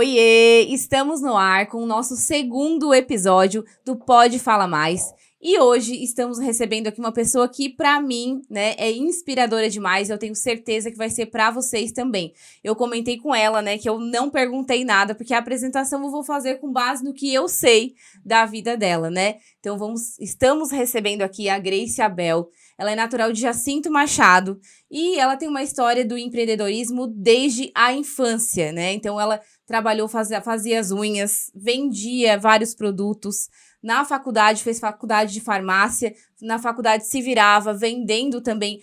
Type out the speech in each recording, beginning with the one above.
Oiê! Estamos no ar com o nosso segundo episódio do Pode Fala Mais. E hoje estamos recebendo aqui uma pessoa que, pra mim, né, é inspiradora demais. Eu tenho certeza que vai ser pra vocês também. Eu comentei com ela, né, que eu não perguntei nada, porque a apresentação eu vou fazer com base no que eu sei da vida dela, né? Então estamos recebendo aqui a Grace Abel. Ela é natural de Jacinto Machado e ela tem uma história do empreendedorismo desde a infância, né? Então ela trabalhou, fazia as unhas, vendia vários produtos. Na faculdade, fez faculdade de farmácia, na faculdade se virava vendendo também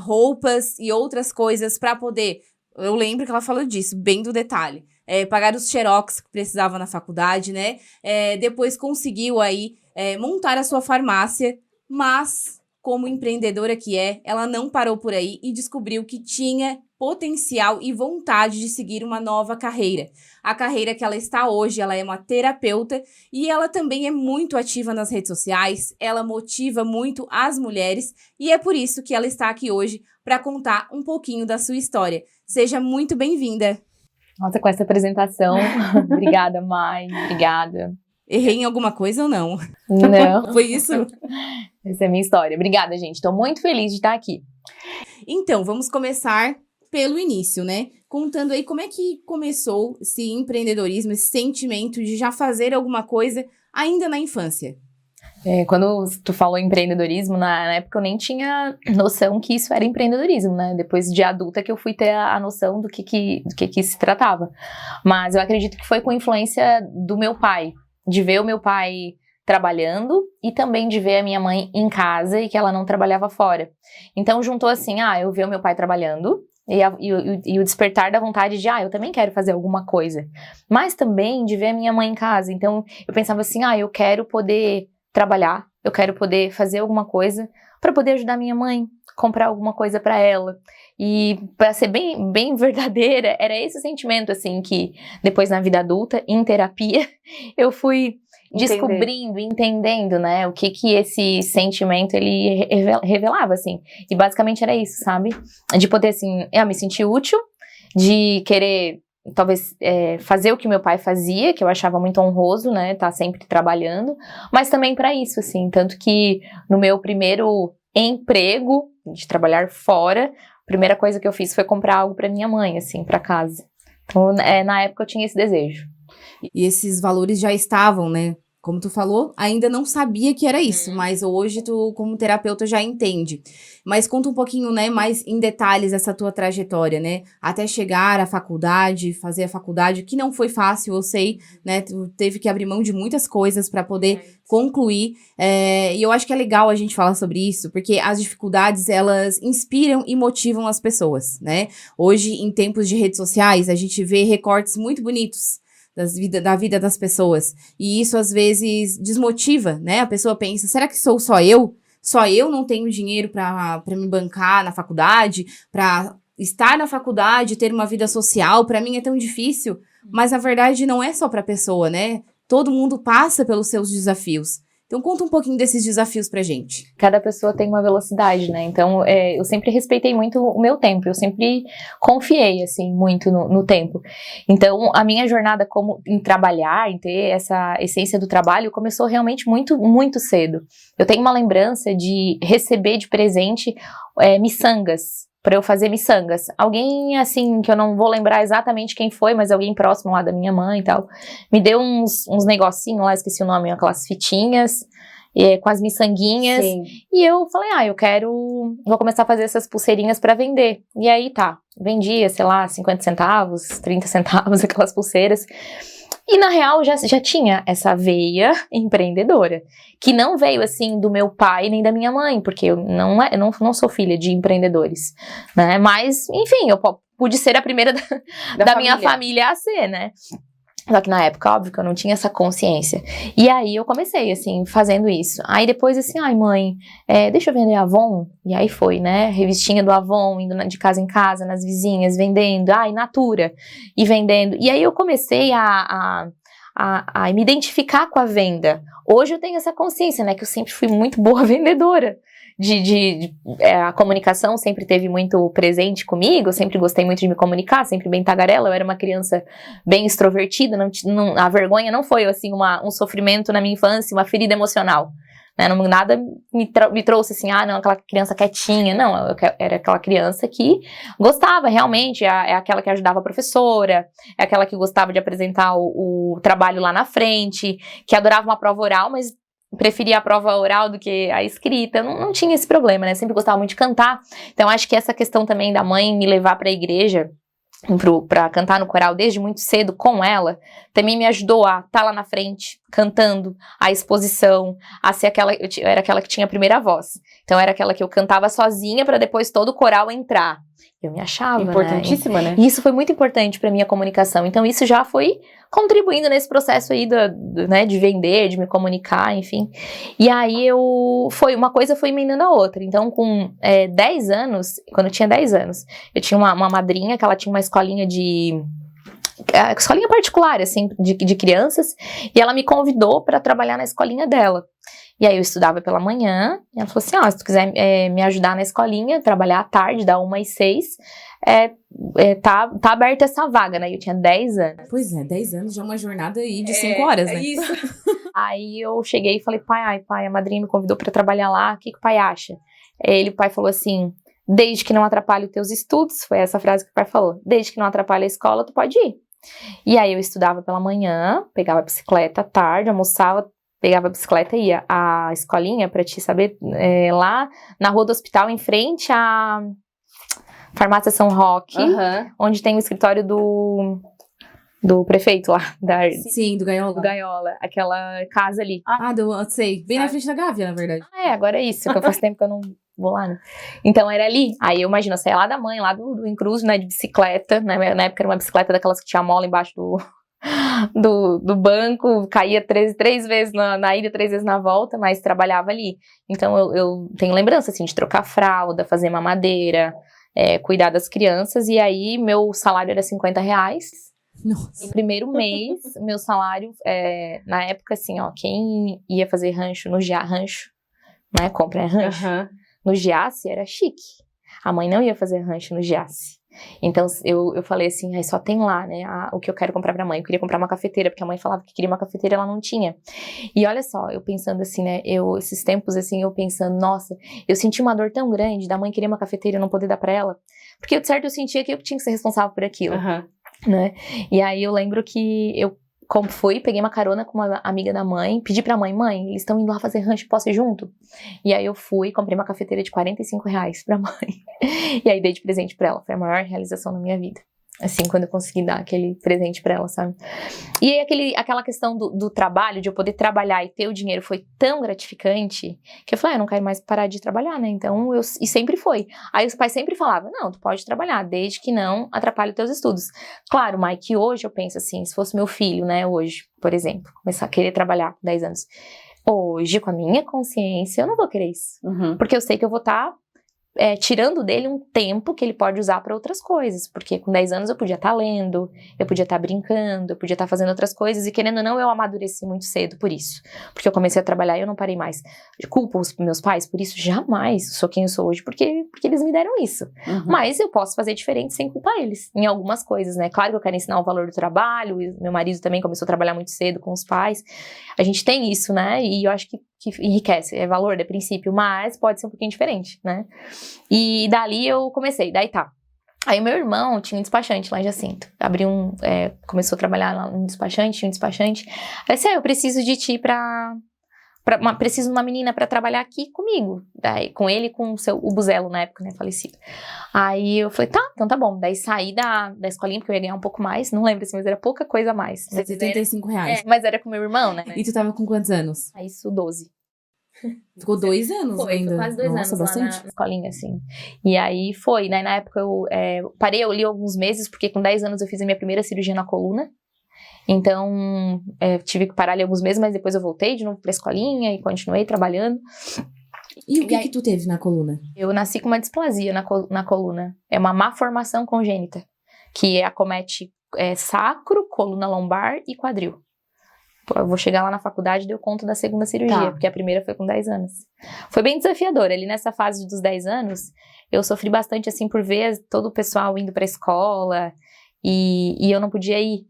roupas e outras coisas para poder... Eu lembro que ela falou disso, bem do detalhe. Pagar os xerox que precisava na faculdade, né? Depois conseguiu aí montar a sua farmácia, mas... como empreendedora que ela não parou por aí e descobriu que tinha potencial e vontade de seguir uma nova carreira. A carreira que ela está hoje, ela é uma terapeuta e ela também é muito ativa nas redes sociais, ela motiva muito as mulheres e é por isso que ela está aqui hoje para contar um pouquinho da sua história. Seja muito bem-vinda. Nossa, com essa apresentação, obrigada, Mai, obrigada. Errei em alguma coisa ou não? Não. Foi isso? Essa é a minha história. Obrigada, gente. Estou muito feliz de estar aqui. Então, vamos começar pelo início, né? Contando aí como é que começou esse empreendedorismo, esse sentimento de já fazer alguma coisa ainda na infância. Quando tu falou em empreendedorismo, na época eu nem tinha noção que isso era empreendedorismo, né? Depois de adulta que eu fui ter a noção do que se tratava. Mas eu acredito que foi com influência do meu pai, de ver o meu pai trabalhando e também de ver a minha mãe em casa e que ela não trabalhava fora. Então juntou assim, eu ver o meu pai trabalhando e o despertar da vontade de, eu também quero fazer alguma coisa. Mas também de ver a minha mãe em casa. Então eu pensava assim, eu quero poder trabalhar, eu quero poder fazer alguma coisa para poder ajudar minha mãe, comprar alguma coisa para ela. E para ser bem, bem verdadeira, era esse o sentimento assim que depois na vida adulta, em terapia, eu fui descobrindo, entendendo, né, o que esse sentimento ele revelava, assim. E basicamente era isso, sabe? De poder, assim, eu me sentir útil, de querer, talvez, fazer o que meu pai fazia, que eu achava muito honroso, né, tá sempre trabalhando, mas também para isso, assim, tanto que no meu primeiro emprego, de trabalhar fora, a primeira coisa que eu fiz foi comprar algo para minha mãe, assim, para casa. Então, na época eu tinha esse desejo. E esses valores já estavam, né? Como tu falou, ainda não sabia que era isso, mas hoje tu, como terapeuta, já entende. Mas conta um pouquinho, né, mais em detalhes essa tua trajetória, né? Até chegar à faculdade, fazer a faculdade, que não foi fácil, eu sei, né? Tu teve que abrir mão de muitas coisas para poder concluir. E eu acho que é legal a gente falar sobre isso, porque as dificuldades, elas inspiram e motivam as pessoas, né? Hoje, em tempos de redes sociais, a gente vê recortes muito bonitos da vida das pessoas. E isso, às vezes, desmotiva, né? A pessoa pensa, será que sou só eu? Só eu não tenho dinheiro para me bancar na faculdade, para estar na faculdade, ter uma vida social, para mim é tão difícil. Mas, na verdade, não é só para a pessoa, né? Todo mundo passa pelos seus desafios. Então, conta um pouquinho desses desafios pra gente. Cada pessoa tem uma velocidade, né? Então, eu sempre respeitei muito o meu tempo. Eu sempre confiei, assim, muito no tempo. Então, a minha jornada em trabalhar, em ter essa essência do trabalho, começou realmente muito, muito cedo. Eu tenho uma lembrança de receber de presente miçangas, para eu fazer miçangas. Alguém, assim, que eu não vou lembrar exatamente quem foi, mas alguém próximo lá da minha mãe e tal, me deu uns negocinhos lá, esqueci o nome, aquelas fitinhas, com as miçanguinhas. Sim. E eu falei, vou começar a fazer essas pulseirinhas para vender. E aí, vendia, sei lá, 50 centavos, 30 centavos, aquelas pulseiras. E na real já tinha essa veia empreendedora, que não veio assim do meu pai nem da minha mãe, porque eu não sou filha de empreendedores, né? Mas, enfim, eu pude ser a primeira da minha família a ser, né? Só que na época, óbvio que eu não tinha essa consciência. E aí eu comecei, assim, fazendo isso. Aí depois, assim, mãe, deixa eu vender Avon. E aí foi, né? Revistinha do Avon, indo de casa em casa, nas vizinhas, vendendo. Natura. E vendendo. E aí eu comecei a a me identificar com a venda. Hoje eu tenho essa consciência, né, que eu sempre fui muito boa vendedora. A comunicação sempre teve muito presente comigo, eu sempre gostei muito de me comunicar, sempre bem tagarela, eu era uma criança bem extrovertida, a vergonha não foi assim um sofrimento na minha infância, uma ferida emocional, né, nada me trouxe assim, não, aquela criança quietinha, não, eu era aquela criança que gostava realmente, é aquela que ajudava a professora, é aquela que gostava de apresentar o trabalho lá na frente, que adorava uma prova oral, mas preferia a prova oral do que a escrita, não tinha esse problema, né, sempre gostava muito de cantar, então acho que essa questão também da mãe me levar para a igreja, para cantar no coral desde muito cedo com ela, também me ajudou a estar lá na frente, cantando, a exposição, a ser eu era aquela que tinha a primeira voz, então era aquela que eu cantava sozinha para depois todo o coral entrar, eu me achava, importantíssima, né? E isso foi muito importante para minha comunicação, então isso já foi contribuindo nesse processo aí né, de vender, de me comunicar, enfim, e aí uma coisa foi emendando a outra, então com 10 anos, quando eu tinha 10 anos, eu tinha uma madrinha que ela tinha uma escolinha escolinha particular, assim, de crianças, e ela me convidou para trabalhar na escolinha dela. E aí eu estudava pela manhã, e ela falou assim, se tu quiser me ajudar na escolinha, trabalhar à tarde, da 1 às 6, tá aberta essa vaga, né? Eu tinha 10 anos. Pois é, 10 anos já é uma jornada aí de 5 horas, né? Isso. Aí eu cheguei e falei, pai, a madrinha me convidou para trabalhar lá, o que o pai acha? O pai falou assim, desde que não atrapalhe os teus estudos, foi essa frase que o pai falou, desde que não atrapalhe a escola, tu pode ir. E aí eu estudava pela manhã, pegava a bicicleta à tarde, almoçava, pegava a bicicleta e ia à escolinha, pra te saber, lá na rua do hospital, em frente à farmácia São Roque, onde tem o escritório do prefeito lá. Sim, do Gaiola. Do Gaiola, aquela casa ali. Sei, bem na frente da Gávea, na verdade. Agora é isso, que faz tempo que eu não vou lá, né? Então era ali, aí eu imagino, eu saía lá da mãe, lá do Encruz, né, de bicicleta, né, na época era uma bicicleta daquelas que tinha mola embaixo do banco, caía três vezes na ida, 3 vezes na volta, mas trabalhava ali. Então eu tenho lembrança, assim, de trocar fralda, fazer mamadeira, cuidar das crianças, e aí meu salário era R$50. Nossa. No primeiro mês, meu salário, na época, assim, quem ia fazer rancho no rancho, né, compra rancho, no Giasse era chique. A mãe não ia fazer rancho no Giasse. Então eu falei assim, só tem lá, né, o que eu quero comprar pra mãe. Eu queria comprar uma cafeteira, porque a mãe falava que queria uma cafeteira, ela não tinha. E olha só, eu pensando assim, né, esses tempos assim, eu pensando, nossa, eu senti uma dor tão grande da mãe querer uma cafeteira e eu não poder dar pra ela. Porque de certo eu sentia que eu tinha que ser responsável por aquilo, né. E aí eu lembro que como fui, peguei uma carona com uma amiga da mãe, pedi pra mãe, eles estão indo lá fazer rancho, posso ir junto? E aí eu fui, comprei uma cafeteira de R$45 pra mãe, e aí dei de presente pra ela, foi a maior realização da minha vida, assim, quando eu consegui dar aquele presente pra ela, sabe? E aí aquela questão do trabalho, de eu poder trabalhar e ter o dinheiro foi tão gratificante, que eu falei, eu não quero mais parar de trabalhar, né, então e sempre foi. Aí os pais sempre falavam, não, tu pode trabalhar, desde que não atrapalhe os teus estudos. Claro, Mike, hoje eu penso assim, se fosse meu filho, né, hoje, por exemplo, começar a querer trabalhar com 10 anos, hoje, com a minha consciência, eu não vou querer isso, porque eu sei que eu vou estar tirando dele um tempo que ele pode usar para outras coisas, porque com 10 anos eu podia estar lendo, eu podia estar brincando, eu podia estar fazendo outras coisas, e querendo ou não, eu amadureci muito cedo por isso, porque eu comecei a trabalhar e eu não parei mais. Culpo os meus pais por isso? Jamais. Sou quem eu sou hoje porque eles me deram isso, mas eu posso fazer diferente sem culpar eles, em algumas coisas, né, claro que eu quero ensinar o valor do trabalho, e meu marido também começou a trabalhar muito cedo com os pais, a gente tem isso, né, e eu acho que enriquece, é valor, é princípio, mas pode ser um pouquinho diferente, né? E dali eu comecei, daí tá. Aí o meu irmão tinha um despachante lá em Jacinto, começou a trabalhar lá no despachante, tinha um despachante, aí disse, eu preciso de ti preciso de uma menina pra trabalhar aqui comigo, daí, com ele e com o Buzelo na época, né, falecido. Aí eu falei, tá, então tá bom, daí saí da escolinha, porque eu ia ganhar um pouco mais, não lembro assim, mas era pouca coisa a mais. R$75. Mas era com meu irmão, né? E tu tava com quantos anos? Aí isso, 12. Ficou 2 anos ainda? Foi quase 2 Nossa, anos bastante. lá na escolinha, assim. E aí foi, né, na época eu parei, eu li alguns meses, porque com 10 anos eu fiz a minha primeira cirurgia na coluna. Então, tive que parar ali alguns meses, mas depois eu voltei de novo pra escolinha e continuei trabalhando. E o que tu teve na coluna? Eu nasci com uma displasia na coluna. É uma má formação congênita, que acomete sacro, coluna lombar e quadril. eu vou chegar lá na faculdade e deu conta da segunda cirurgia, porque a primeira foi com 10 anos. Foi bem desafiador, ali nessa fase dos 10 anos, eu sofri bastante, assim, por ver todo o pessoal indo pra escola, e eu não podia ir.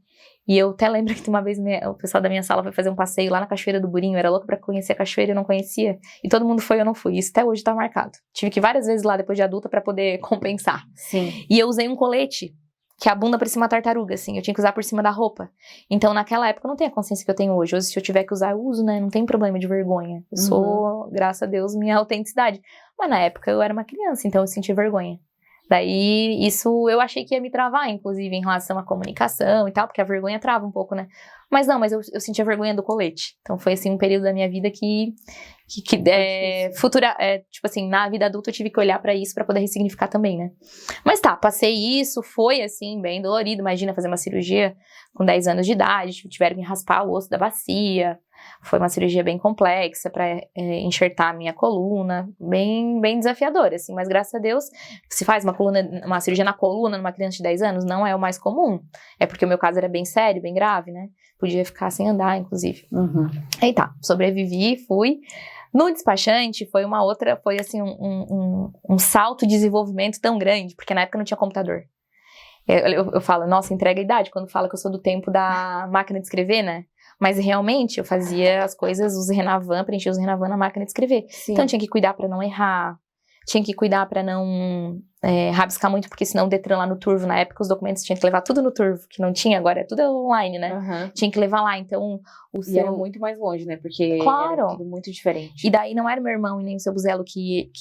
E eu até lembro que uma vez o pessoal da minha sala foi fazer um passeio lá na Cachoeira do Burinho, eu era louca pra conhecer a cachoeira e eu não conhecia, e todo mundo foi e eu não fui, isso até hoje tá marcado. Tive que ir várias vezes lá depois de adulta pra poder compensar. Sim. E eu usei um colete, que a bunda parecia uma tartaruga, assim, eu tinha que usar por cima da roupa. Então, naquela época, eu não tenho a consciência que eu tenho hoje. Hoje, se eu tiver que usar, eu uso, né? Não tem problema de vergonha. Eu sou, graças a Deus, minha autenticidade. Mas na época, eu era uma criança, então eu senti vergonha. Daí, isso eu achei que ia me travar, inclusive, em relação à comunicação e tal, porque a vergonha trava um pouco, né? Mas não, eu senti a vergonha do colete. Então, foi, assim, um período da minha vida que tipo assim, na vida adulta eu tive que olhar pra isso pra poder ressignificar também, né? Mas tá, passei isso, foi assim, bem dolorido. Imagina fazer uma cirurgia com 10 anos de idade, tiveram que raspar o osso da bacia. Foi uma cirurgia bem complexa pra enxertar a minha coluna, bem desafiadora, assim, mas graças a Deus, se faz uma cirurgia na coluna numa criança de 10 anos, não é o mais comum. É porque o meu caso era bem sério, bem grave, né? Podia ficar sem andar, inclusive. Aí tá, sobrevivi, fui. No despachante foi assim, um salto de desenvolvimento tão grande, porque na época não tinha computador. Eu falo, nossa, entrega a idade, quando fala que eu sou do tempo da máquina de escrever, né? Mas realmente eu fazia as coisas, os Renavan, preenchia os Renavan na máquina de escrever. Sim. Então tinha que cuidar pra não errar, tinha que cuidar pra não rabiscar muito, porque senão o Detran lá no Turvo, na época os documentos tinha que levar tudo no Turvo, que não tinha, agora é tudo online, né? Tinha que levar lá, então E era muito mais longe, né? Porque era tudo muito diferente. E daí não era meu irmão e nem o seu Buzelo que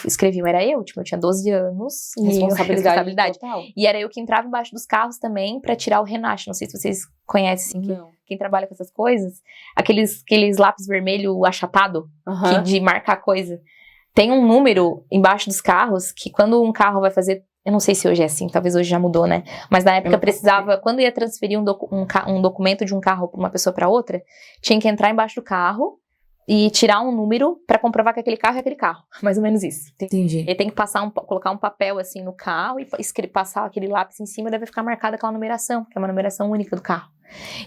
escreviam, era eu, tipo, eu tinha 12 anos. Responsabilidade total. E era eu que entrava embaixo dos carros também pra tirar o Renache, não sei se vocês conhecem, assim, quem trabalha com essas coisas, aqueles lápis vermelho achatado, de marcar coisa. Tem um número embaixo dos carros que quando um carro vai fazer, eu não sei se hoje é assim, talvez hoje já mudou, né? Mas na época precisava, quando ia transferir um documento de um carro para uma pessoa para outra, tinha que entrar embaixo do carro e tirar um número para comprovar que aquele carro é aquele carro. Mais ou menos isso. Entendi. Ele tem que colocar um papel assim no carro e passar aquele lápis em cima, deve ficar marcada aquela numeração, que é uma numeração única do carro.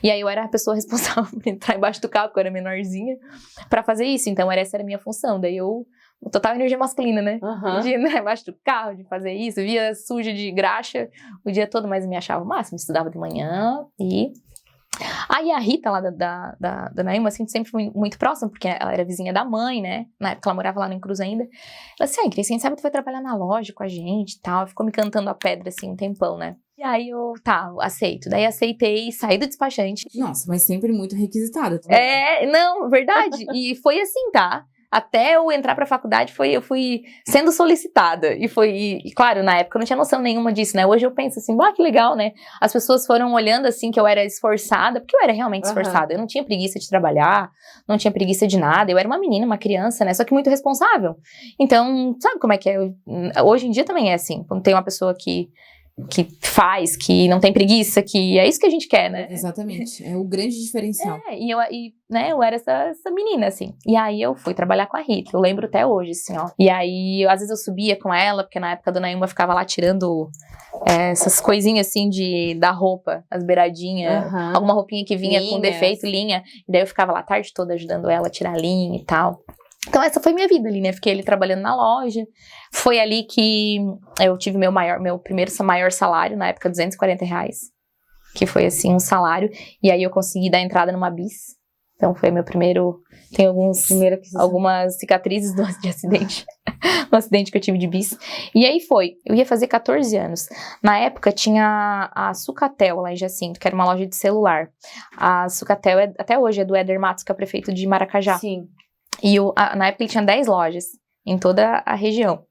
E aí eu era a pessoa responsável por entrar embaixo do carro, porque eu era menorzinha, para fazer isso. Então essa era a minha função. Daí total energia masculina, né? De ir embaixo do carro, de fazer isso. Eu via suja de graxa o dia todo, mas me achava o máximo. Estudava de manhã e... Aí a Rita lá da Naima, assim, sempre foi muito próxima, porque ela era vizinha da mãe, né? Na época ela morava lá no Cruz ainda. Ela disse, Grace, quem sabe tu vai trabalhar na loja com a gente e tal. Ficou me cantando a pedra, assim, um tempão, né? E aí eu, aceito. Daí aceitei, saí do despachante. Nossa, mas sempre muito requisitada. Não, verdade. E foi assim, tá? Até eu entrar pra faculdade, eu fui sendo solicitada. E claro, na época eu não tinha noção nenhuma disso, né? Hoje eu penso assim, que legal, né? As pessoas foram olhando assim que eu era esforçada, porque eu era realmente esforçada. Eu não tinha preguiça de trabalhar, não tinha preguiça de nada. Eu era uma menina, uma criança, né? Só que muito responsável. Então, sabe como é que é? Hoje em dia também é assim. Quando tem uma pessoa que faz, que não tem preguiça, que é isso que a gente quer, né? Exatamente, é o grande diferencial. Eu era essa menina, assim. E aí eu fui trabalhar com a Rita, eu lembro até hoje, assim, ó. E aí, às vezes eu subia com ela, porque na época a dona Ilma ficava lá tirando essas coisinhas, assim, da roupa, as beiradinhas, alguma roupinha que vinha com defeito, linha. E daí eu ficava lá a tarde toda ajudando ela a tirar a linha e tal. Então essa foi minha vida ali, né? Fiquei ali trabalhando na loja. Foi ali que eu tive meu primeiro maior salário, na época R$240. Que foi assim, um salário. E aí eu consegui dar entrada numa bis. Então foi meu primeiro... Tem algumas cicatrizes de acidente. Um acidente que eu tive de bis. E aí eu ia fazer 14 anos. Na época tinha a Sucatel lá em Jacinto, que era uma loja de celular. A Sucatel até hoje é do Éder Matos, que é o prefeito de Maracajá. Sim. E na época ele tinha 10 lojas em toda a região.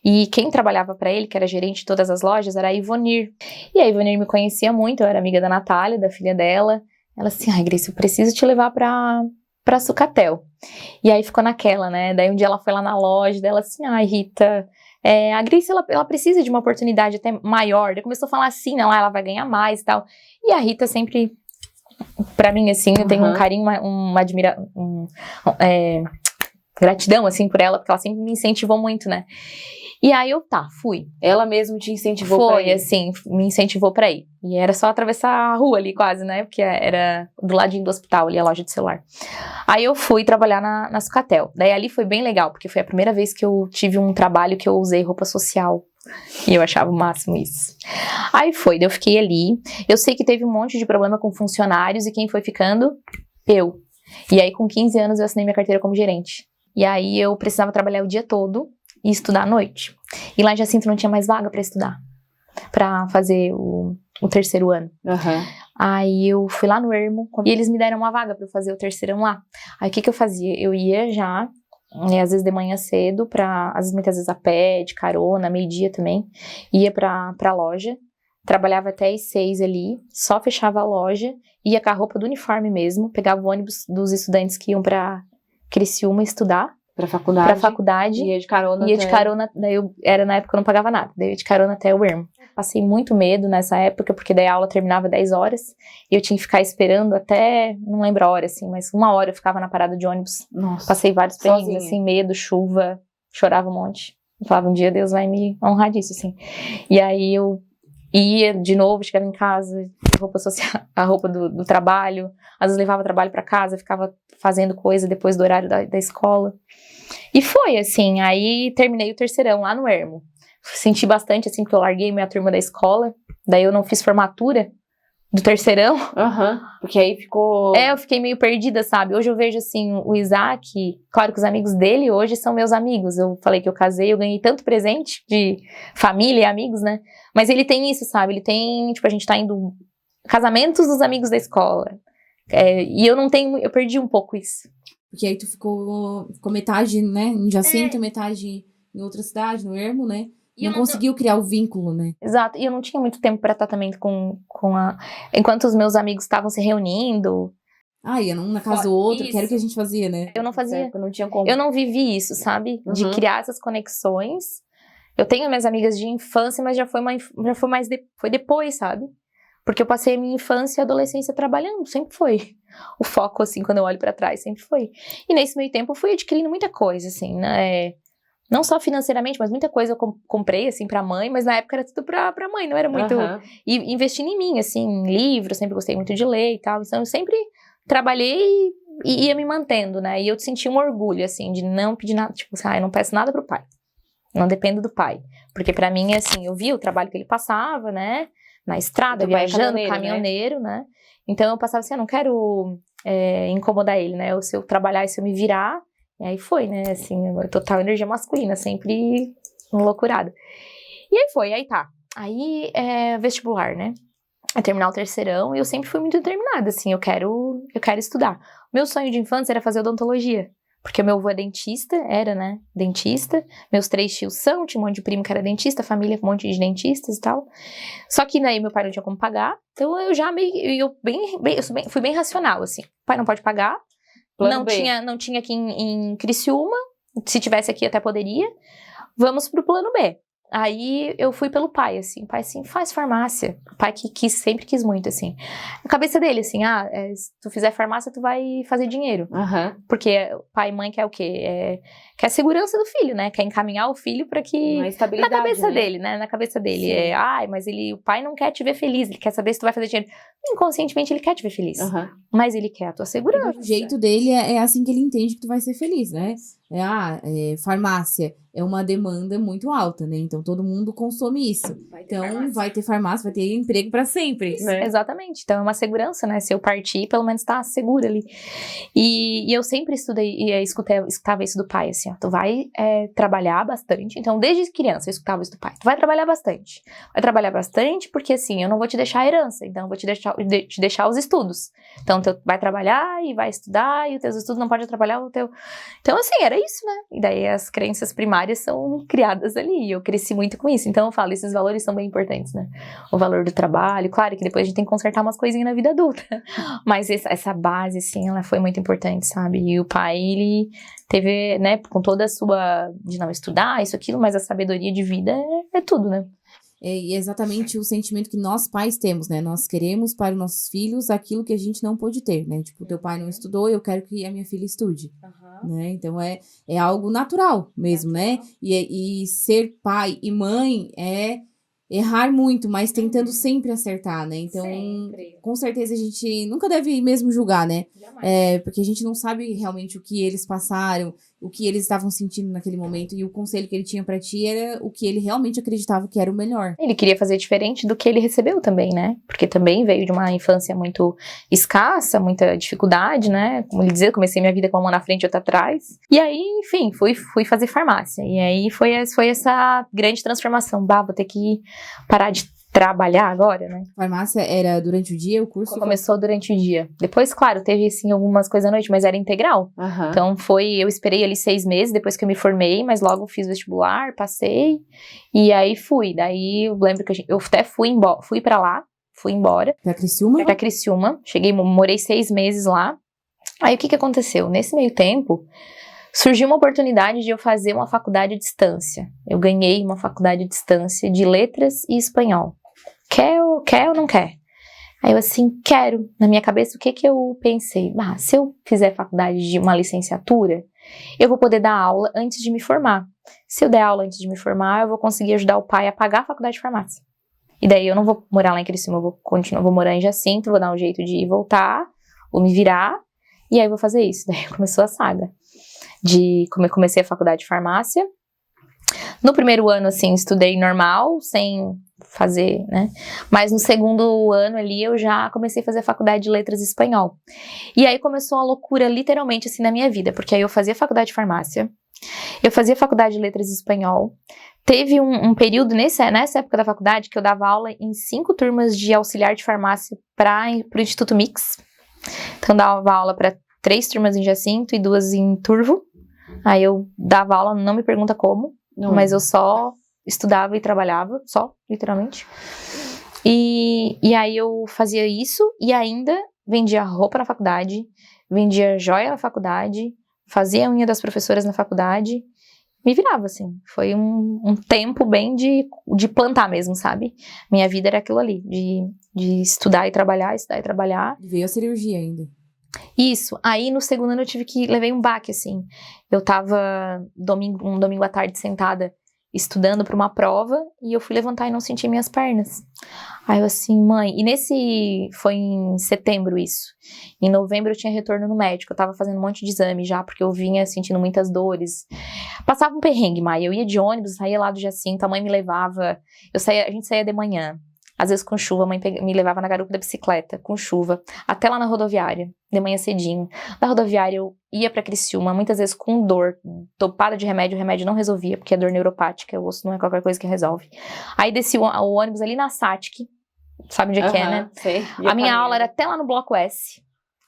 E quem trabalhava pra ele, que era gerente de todas as lojas, era a Ivonir. E a Ivonir me conhecia muito, eu era amiga da Natália, da filha dela. Ela assim, Grace, eu preciso te levar pra Sucatel. E aí ficou naquela, né? Daí um dia ela foi lá na loja dela assim, Rita, a Grace ela precisa de uma oportunidade até maior. Daí começou a falar assim, não, ela vai ganhar mais e tal. E a Rita sempre... Pra mim, assim, eu tenho um carinho, uma gratidão, assim, por ela, porque ela sempre me incentivou muito, né? E aí eu, fui. Ela mesmo te incentivou pra ir? Foi, assim, me incentivou pra ir. E era só atravessar a rua ali quase, né? Porque era do ladinho do hospital ali, a loja de celular. Aí eu fui trabalhar na Sucatel. Daí ali foi bem legal, porque foi a primeira vez que eu tive um trabalho que eu usei roupa social. E eu achava o máximo isso. Aí daí eu fiquei ali. Eu sei que teve um monte de problema com funcionários e quem foi ficando? Eu. E aí com 15 anos eu assinei minha carteira como gerente. E aí eu precisava trabalhar o dia todo e estudar à noite. E lá em Jacinto não tinha mais vaga pra estudar, pra fazer o terceiro ano. Aí eu fui lá no Ermo e eles me deram uma vaga pra eu fazer o terceirão lá. Aí o que eu fazia? Eu ia já, às vezes de manhã cedo, muitas vezes a pé, de carona, meio-dia também, ia pra loja, trabalhava até as 6 ali, só fechava a loja, ia com a roupa do uniforme mesmo, pegava o ônibus dos estudantes que iam pra Criciúma estudar, Pra faculdade. Ia de carona, daí na época eu não pagava nada, daí eu ia de carona até o Ermo. Passei muito medo nessa época, porque daí a aula terminava 10 horas, e eu tinha que ficar esperando até, não lembro a hora, assim, mas 1 hora eu ficava na parada de ônibus. Nossa. Passei vários perrengues, assim, medo, chuva, chorava um monte. Eu falava, um dia Deus vai me honrar disso, assim. E aí eu ia de novo, chegava em casa, roupa social, a roupa do trabalho, às vezes levava o trabalho pra casa, ficava fazendo coisa depois do horário da escola. E foi assim, aí terminei o terceirão lá no Ermo. Senti bastante, assim, porque eu larguei minha turma da escola, daí eu não fiz formatura do terceirão. Porque aí ficou... Eu fiquei meio perdida, sabe? Hoje eu vejo, assim, o Isaac, claro que os amigos dele hoje são meus amigos. Eu falei que eu casei, eu ganhei tanto presente de família e amigos, né? Mas ele tem isso, sabe? Ele tem, tipo, a gente tá indo... Casamentos dos amigos da escola. E eu perdi um pouco isso. Porque aí tu ficou metade, né, em Jacinto, metade em outra cidade, no Ermo, né? E não conseguiu criar o vínculo, né? Exato, e eu não tinha muito tempo pra tratamento enquanto os meus amigos estavam se reunindo. Ia um na casa do outro, que era o que a gente fazia, né? Eu não fazia. Não tinha como. Eu não vivi isso, sabe? De criar essas conexões. Eu tenho minhas amigas de infância, mas foi depois, sabe? Porque eu passei a minha infância e adolescência trabalhando, sempre foi. O foco, assim, quando eu olho pra trás, sempre foi. E nesse meio tempo eu fui adquirindo muita coisa, assim, né? Não só financeiramente, mas muita coisa eu comprei, assim, pra mãe, mas na época era tudo pra mãe, não era muito... E investindo em mim, assim, em livros, sempre gostei muito de ler e tal. Então eu sempre trabalhei e ia me mantendo, né? E eu senti um orgulho, assim, de não pedir nada, tipo, eu não peço nada pro pai. Não dependo do pai. Porque pra mim, assim, eu via o trabalho que ele passava, né? Na estrada, viajando, caminhoneiro, né? Então eu passava assim, eu não quero incomodar ele, né? Se eu trabalhar e se eu me virar, e aí foi, né? Assim, total energia masculina, sempre loucurada. E aí foi, aí tá. Aí vestibular, né? É terminar o terceirão e eu sempre fui muito determinada, assim, eu quero estudar. Meu sonho de infância era fazer odontologia. Porque meu avô é dentista, né, dentista. Meus 3 tios tinha um monte de primo que era dentista, família com um monte de dentistas e tal. Só que daí meu pai não tinha como pagar, então eu já fui bem racional, assim. O pai não pode pagar, não tinha aqui em Criciúma, se tivesse aqui até poderia. Vamos pro plano B. Aí eu fui pelo pai, assim, o pai assim, faz farmácia. O pai que sempre quis muito, assim. Na cabeça dele, assim, se tu fizer farmácia, tu vai fazer dinheiro. Porque pai e mãe quer o quê? Quer a segurança do filho, né? Quer encaminhar o filho pra que... Uma estabilidade, na cabeça né? dele, né? Na cabeça dele. Mas o pai não quer te ver feliz, ele quer saber se tu vai fazer dinheiro. Inconscientemente ele quer te ver feliz. Mas ele quer a tua segurança. O jeito dele é assim que ele entende que tu vai ser feliz, né? Farmácia é uma demanda muito alta, né? Então todo mundo consome isso. Então vai ter farmácia, vai ter emprego pra sempre. Né? Exatamente. Então é uma segurança, né? Se eu partir, pelo menos tá segura ali. E eu sempre estudei e escutava isso do pai, assim, ó. Tu vai trabalhar bastante. Então, desde criança eu escutava isso do pai. Tu vai trabalhar bastante. Vai trabalhar bastante porque, assim, eu não vou te deixar a herança. Então, eu vou te deixar os estudos. Então, tu vai trabalhar e vai estudar e os teus estudos não podem atrapalhar o teu... Então, assim, era isso, né? E daí as crenças primárias são criadas ali. E eu cresci muito com isso. Então, eu falo, esses valores são bem importantes, né? O valor do trabalho. Claro que depois a gente tem que consertar umas coisinhas na vida adulta. Mas essa base, assim, ela foi muito importante, sabe? E o pai, ele teve, né, com toda a sua... de não estudar, isso, aquilo, mas a sabedoria de vida é tudo, né? é exatamente o sentimento que nós pais temos, né? Nós queremos para os nossos filhos aquilo que a gente não pôde ter, né? Tipo, teu pai não estudou, eu quero que a minha filha estude, né? Então, é algo natural mesmo, né? E ser pai e mãe é errar muito, mas tentando sempre acertar, né? Então, com certeza a gente nunca deve mesmo julgar, né? Porque a gente não sabe realmente o que eles passaram, o que eles estavam sentindo naquele momento, e o conselho que ele tinha pra ti era o que ele realmente acreditava que era o melhor. Ele queria fazer diferente do que ele recebeu também, né? Porque também veio de uma infância muito escassa, muita dificuldade, né? Como ele dizia, comecei minha vida com uma mão na frente e outra atrás. E aí, enfim, fui fazer farmácia. E aí foi essa grande transformação. Vou ter que parar de trabalhar agora, né? Farmácia era durante o dia, o curso? Começou durante o dia. Depois, claro, teve, assim, algumas coisas à noite, mas era integral. Então, eu esperei ali 6 meses depois que eu me formei, mas logo fiz vestibular, passei, e aí fui. Daí, eu lembro que eu até fui pra lá, fui embora. Pra Criciúma? Pra Criciúma. Cheguei, morei 6 meses lá. Aí, o que aconteceu? Nesse meio tempo, surgiu uma oportunidade de eu fazer uma faculdade à distância. Eu ganhei uma faculdade à distância de letras e espanhol. Quer ou não quer? Aí eu assim, quero. Na minha cabeça, o que eu pensei? Se eu fizer faculdade de uma licenciatura, eu vou poder dar aula antes de me formar. Se eu der aula antes de me formar, eu vou conseguir ajudar o pai a pagar a faculdade de farmácia. E daí eu não vou morar lá em Criciúma, eu vou morar em Jacinto, vou dar um jeito de ir e voltar, vou me virar, e aí eu vou fazer isso. Daí começou a saga. Comecei a faculdade de farmácia. No primeiro ano, assim, estudei normal, sem fazer, né? Mas no segundo ano ali, eu já comecei a fazer a faculdade de letras e espanhol. E aí começou a loucura, literalmente, assim, na minha vida. Porque aí eu fazia faculdade de farmácia, eu fazia faculdade de letras e espanhol. Teve um período nessa época da faculdade que eu dava aula em 5 turmas de auxiliar de farmácia para o Instituto Mix. Então, eu dava aula para 3 turmas em Jacinto e 2 em Turvo. Aí eu dava aula, não me pergunta como, mas eu só estudava e trabalhava, só, literalmente. E aí eu fazia isso e ainda vendia roupa na faculdade, vendia joia na faculdade, fazia a unha das professoras na faculdade, me virava, assim. Foi um tempo bem de plantar mesmo, sabe? Minha vida era aquilo ali, de estudar e trabalhar, estudar e trabalhar. Veio a cirurgia ainda. Isso, aí no segundo ano levei um baque, assim. Eu tava um domingo à tarde sentada estudando para uma prova e eu fui levantar e não senti minhas pernas. Aí eu assim, mãe, foi em setembro isso. Em novembro eu tinha retorno no médico, eu tava fazendo um monte de exame já, porque eu vinha sentindo muitas dores. Passava um perrengue, Maia, eu ia de ônibus, saía lá do Jacinto, a mãe me levava, a gente saía de manhã. Às vezes com chuva, a mãe me levava na garupa da bicicleta, com chuva, até lá na rodoviária, de manhã cedinho. Da rodoviária eu ia pra Criciúma, muitas vezes com dor, topada de remédio, o remédio não resolvia, porque é dor neuropática, o osso não é qualquer coisa que resolve. Aí desci o ônibus ali na Satic, sabe onde é que é, né? Sei. A minha aula era até lá no Bloco S,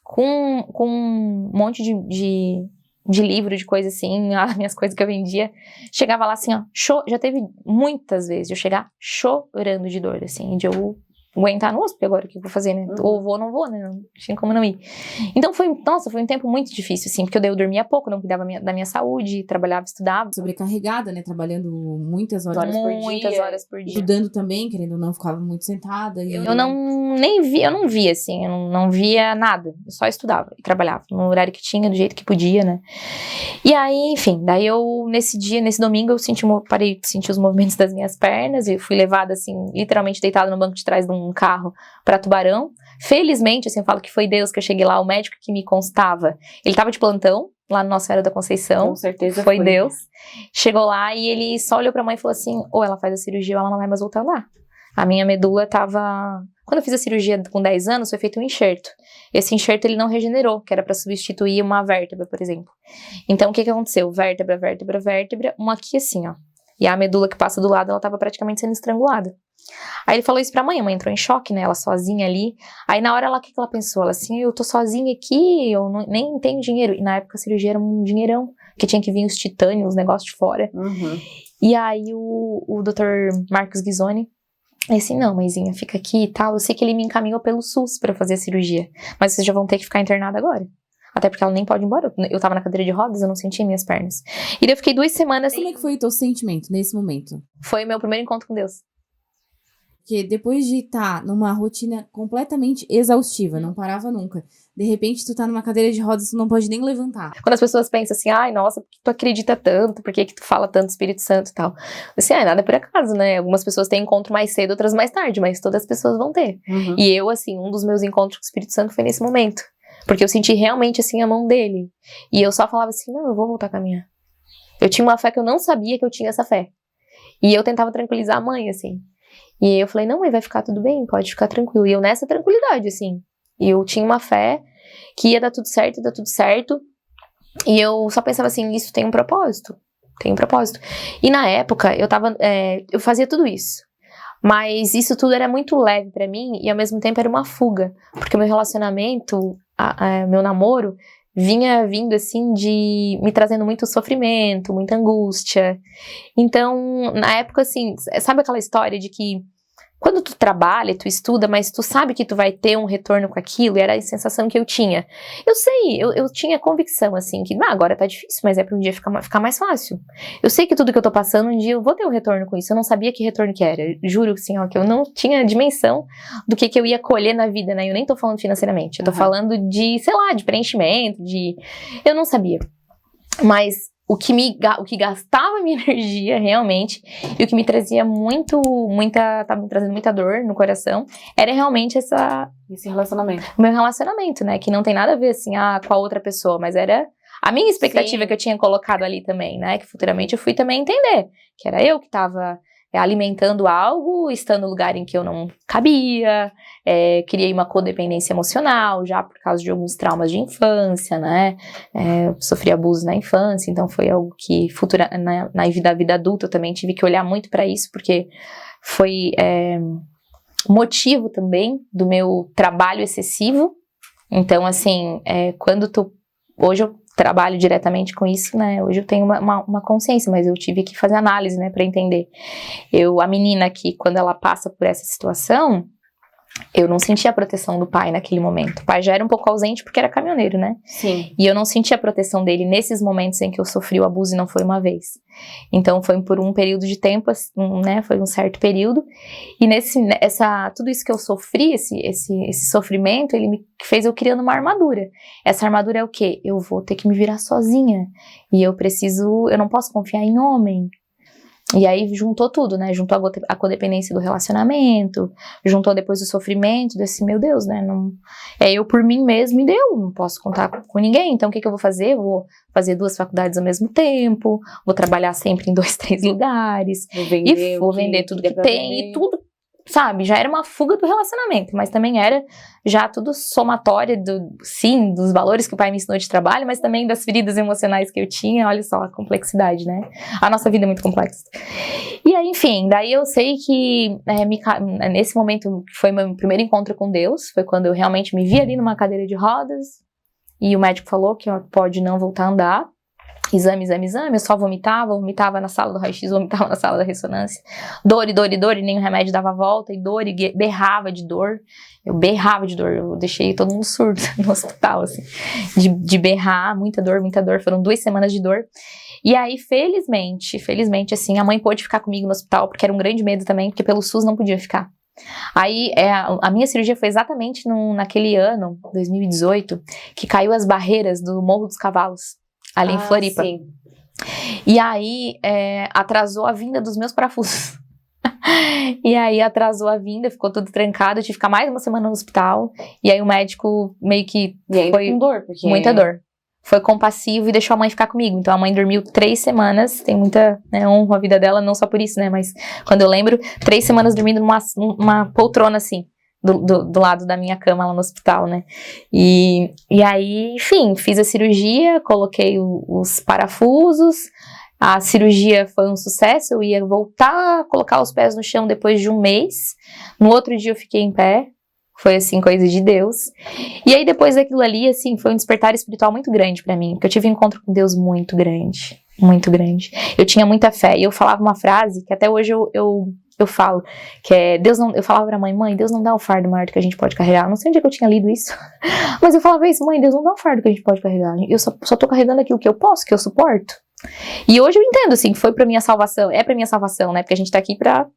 com um monte de livro, de coisa assim, as minhas coisas que eu vendia. Chegava lá assim, ó, já teve muitas vezes de eu chegar chorando de dor, assim, de eu aguentar no hospital agora, o que eu vou fazer, né? Ou vou ou não vou, né? Não tinha como não ir. Então foi um tempo muito difícil, assim, porque eu dormia pouco, não cuidava da minha saúde, trabalhava, estudava. Sobrecarregada, né? Trabalhando muitas horas por dia. Muitas horas por dia. Estudando também, querendo ou não, ficava muito sentada. E... Eu não via, assim, eu não via nada. Eu só estudava e trabalhava no horário que tinha, do jeito que podia, né? E aí, enfim, daí nesse domingo, parei de sentir os movimentos das minhas pernas e fui levada, assim, literalmente deitada no banco de trás de um carro pra Tubarão. Felizmente, assim, eu falo que foi Deus que eu cheguei lá, o médico que me constava, ele tava de plantão, lá no Nossa Senhora da Conceição. Com certeza foi Deus. Chegou lá e ele só olhou pra mãe e falou assim, ou ela faz a cirurgia ou ela não vai mais voltar lá. A minha medula tava... Quando eu fiz a cirurgia com 10 anos, foi feito um enxerto. Esse enxerto, ele não regenerou, que era pra substituir uma vértebra, por exemplo. Então, o que aconteceu? Vértebra, uma aqui assim, ó. E a medula que passa do lado, ela tava praticamente sendo estrangulada. Aí ele falou isso pra mãe, a mãe entrou em choque, né, ela sozinha ali. Aí na hora, o que ela pensou? Ela assim, eu tô sozinha aqui, eu nem tenho dinheiro. E na época a cirurgia era um dinheirão, que tinha que vir os titânios, os negócios de fora. E aí o Dr. Marcos Ghisoni, assim, não, mãezinha, fica aqui e tal. Eu sei que ele me encaminhou pelo SUS pra fazer a cirurgia, mas vocês já vão ter que ficar internada agora. Até porque ela nem pode ir embora. Eu tava na cadeira de rodas, eu não sentia minhas pernas. E daí eu fiquei 2 semanas... Como é que foi o teu sentimento nesse momento? Foi o meu primeiro encontro com Deus. Porque depois de estar numa rotina completamente exaustiva, não parava nunca. De repente, tu tá numa cadeira de rodas, tu não pode nem levantar. Quando as pessoas pensam assim, ai, nossa, por que tu acredita tanto? Por que tu fala tanto do Espírito Santo e tal? Assim, nada é por acaso, né? Algumas pessoas têm encontro mais cedo, outras mais tarde, mas todas as pessoas vão ter. Uhum. E eu, assim, um dos meus encontros com o Espírito Santo foi nesse momento. Porque eu senti realmente, assim, a mão dele. E eu só falava assim, não, eu vou voltar a caminhar. Eu tinha uma fé que eu não sabia que eu tinha essa fé. E eu tentava tranquilizar a mãe, assim. E eu falei, não, mãe, vai ficar tudo bem, pode ficar tranquilo. E eu nessa tranquilidade, assim. E eu tinha uma fé que ia dar tudo certo, ia dar tudo certo. E eu só pensava assim, isso tem um propósito. Tem um propósito. E na época, eu fazia tudo isso. Mas isso tudo era muito leve pra mim e ao mesmo tempo era uma fuga. Porque o meu relacionamento, meu namoro, vinha vindo assim de me trazendo muito sofrimento, muita angústia. Então, na época assim, sabe aquela história de que quando tu trabalha, tu estuda, mas tu sabe que tu vai ter um retorno com aquilo, e era a sensação que eu tinha. Eu sei, eu tinha convicção, assim, que agora tá difícil, mas é pra um dia ficar mais fácil. Eu sei que tudo que eu tô passando, um dia eu vou ter um retorno com isso. Eu não sabia que retorno que era. Juro, assim, ó, que eu não tinha dimensão do que eu ia colher na vida, né? Eu nem tô falando financeiramente, eu tô falando de, sei lá, de preenchimento, eu não sabia. Mas o que gastava minha energia realmente e o que me trazia tava me trazendo muita dor no coração, era realmente esse relacionamento. Meu relacionamento, né? Que não tem nada a ver, assim, com a outra pessoa, mas era a minha expectativa. Sim. Que eu tinha colocado ali também, né? Que futuramente eu fui também entender que era eu que tava alimentando algo, estando no lugar em que eu não cabia, criei uma codependência emocional, já por causa de alguns traumas de infância, né, sofri abuso na infância, então foi algo que na vida adulta eu também tive que olhar muito para isso, porque foi motivo também do meu trabalho excessivo. Então assim, hoje eu trabalho diretamente com isso, né, hoje eu tenho uma consciência, mas eu tive que fazer análise, né, pra entender. A menina que, quando ela passa por essa situação, eu não sentia a proteção do pai naquele momento. O pai já era um pouco ausente porque era caminhoneiro, né? Sim. E eu não sentia a proteção dele nesses momentos em que eu sofri o abuso e não foi uma vez. Então foi por um período de tempo, né? Foi um certo período. E tudo isso que eu sofri, esse sofrimento, ele me fez eu criando uma armadura. Essa armadura é o quê? Eu vou ter que me virar sozinha. E eu não posso confiar em homem. E aí juntou tudo, né, juntou a codependência do relacionamento, juntou depois o sofrimento desse, meu Deus, né, eu por mim mesmo não posso contar com ninguém, então o que eu vou fazer? Eu vou fazer 2 faculdades ao mesmo tempo, vou trabalhar sempre em 2, 3 lugares, vou vender tudo que tem, e tudo, sabe, já era uma fuga do relacionamento, mas também era já tudo somatória dos valores que o pai me ensinou de trabalho, mas também das feridas emocionais que eu tinha. Olha só a complexidade, né? A nossa vida é muito complexa. E aí, enfim, daí eu sei que nesse momento que foi meu primeiro encontro com Deus, foi quando eu realmente me vi ali numa cadeira de rodas e o médico falou que pode não voltar a andar. Exame, eu só vomitava na sala do raio-x, vomitava na sala da ressonância, dor, e nem o remédio dava volta, e dor, e berrava de dor, eu deixei todo mundo surdo no hospital, assim, de berrar, muita dor, foram 2 semanas de dor, e aí, felizmente, assim, a mãe pôde ficar comigo no hospital, porque era um grande medo também, porque pelo SUS não podia ficar. Aí, a minha cirurgia foi exatamente naquele ano, 2018, que caiu as barreiras do Morro dos Cavalos, ali em Floripa. Sim. E aí, atrasou a vinda dos meus parafusos. E aí, atrasou a vinda, ficou tudo trancado, eu tive que ficar mais uma semana no hospital. E aí, o médico meio que foi... com dor, porque... Muita dor. Foi compassivo e deixou a mãe ficar comigo. Então, a mãe dormiu 3 semanas. Tem muita, né, honra a vida dela, não só por isso, né? Mas, quando eu lembro, 3 semanas dormindo numa poltrona, assim. Do lado da minha cama lá no hospital, né? E aí, enfim, fiz a cirurgia, coloquei os parafusos, a cirurgia foi um sucesso, eu ia voltar a colocar os pés no chão depois de 1 mês, no outro dia eu fiquei em pé, foi assim, coisa de Deus. E aí depois daquilo ali, assim, foi um despertar espiritual muito grande pra mim, porque eu tive um encontro com Deus muito grande, muito grande. Eu tinha muita fé, e eu falava uma frase que até hoje eu falo, que eu falava pra mãe, Deus não dá o fardo maior do que a gente pode carregar. Não sei onde é que eu tinha lido isso, mas eu falava isso, mãe, Deus não dá o fardo que a gente pode carregar. Eu só tô carregando aquilo que eu posso, que eu suporto. E hoje eu entendo, assim, que foi pra minha salvação, é pra minha salvação, né, porque a gente tá aqui pra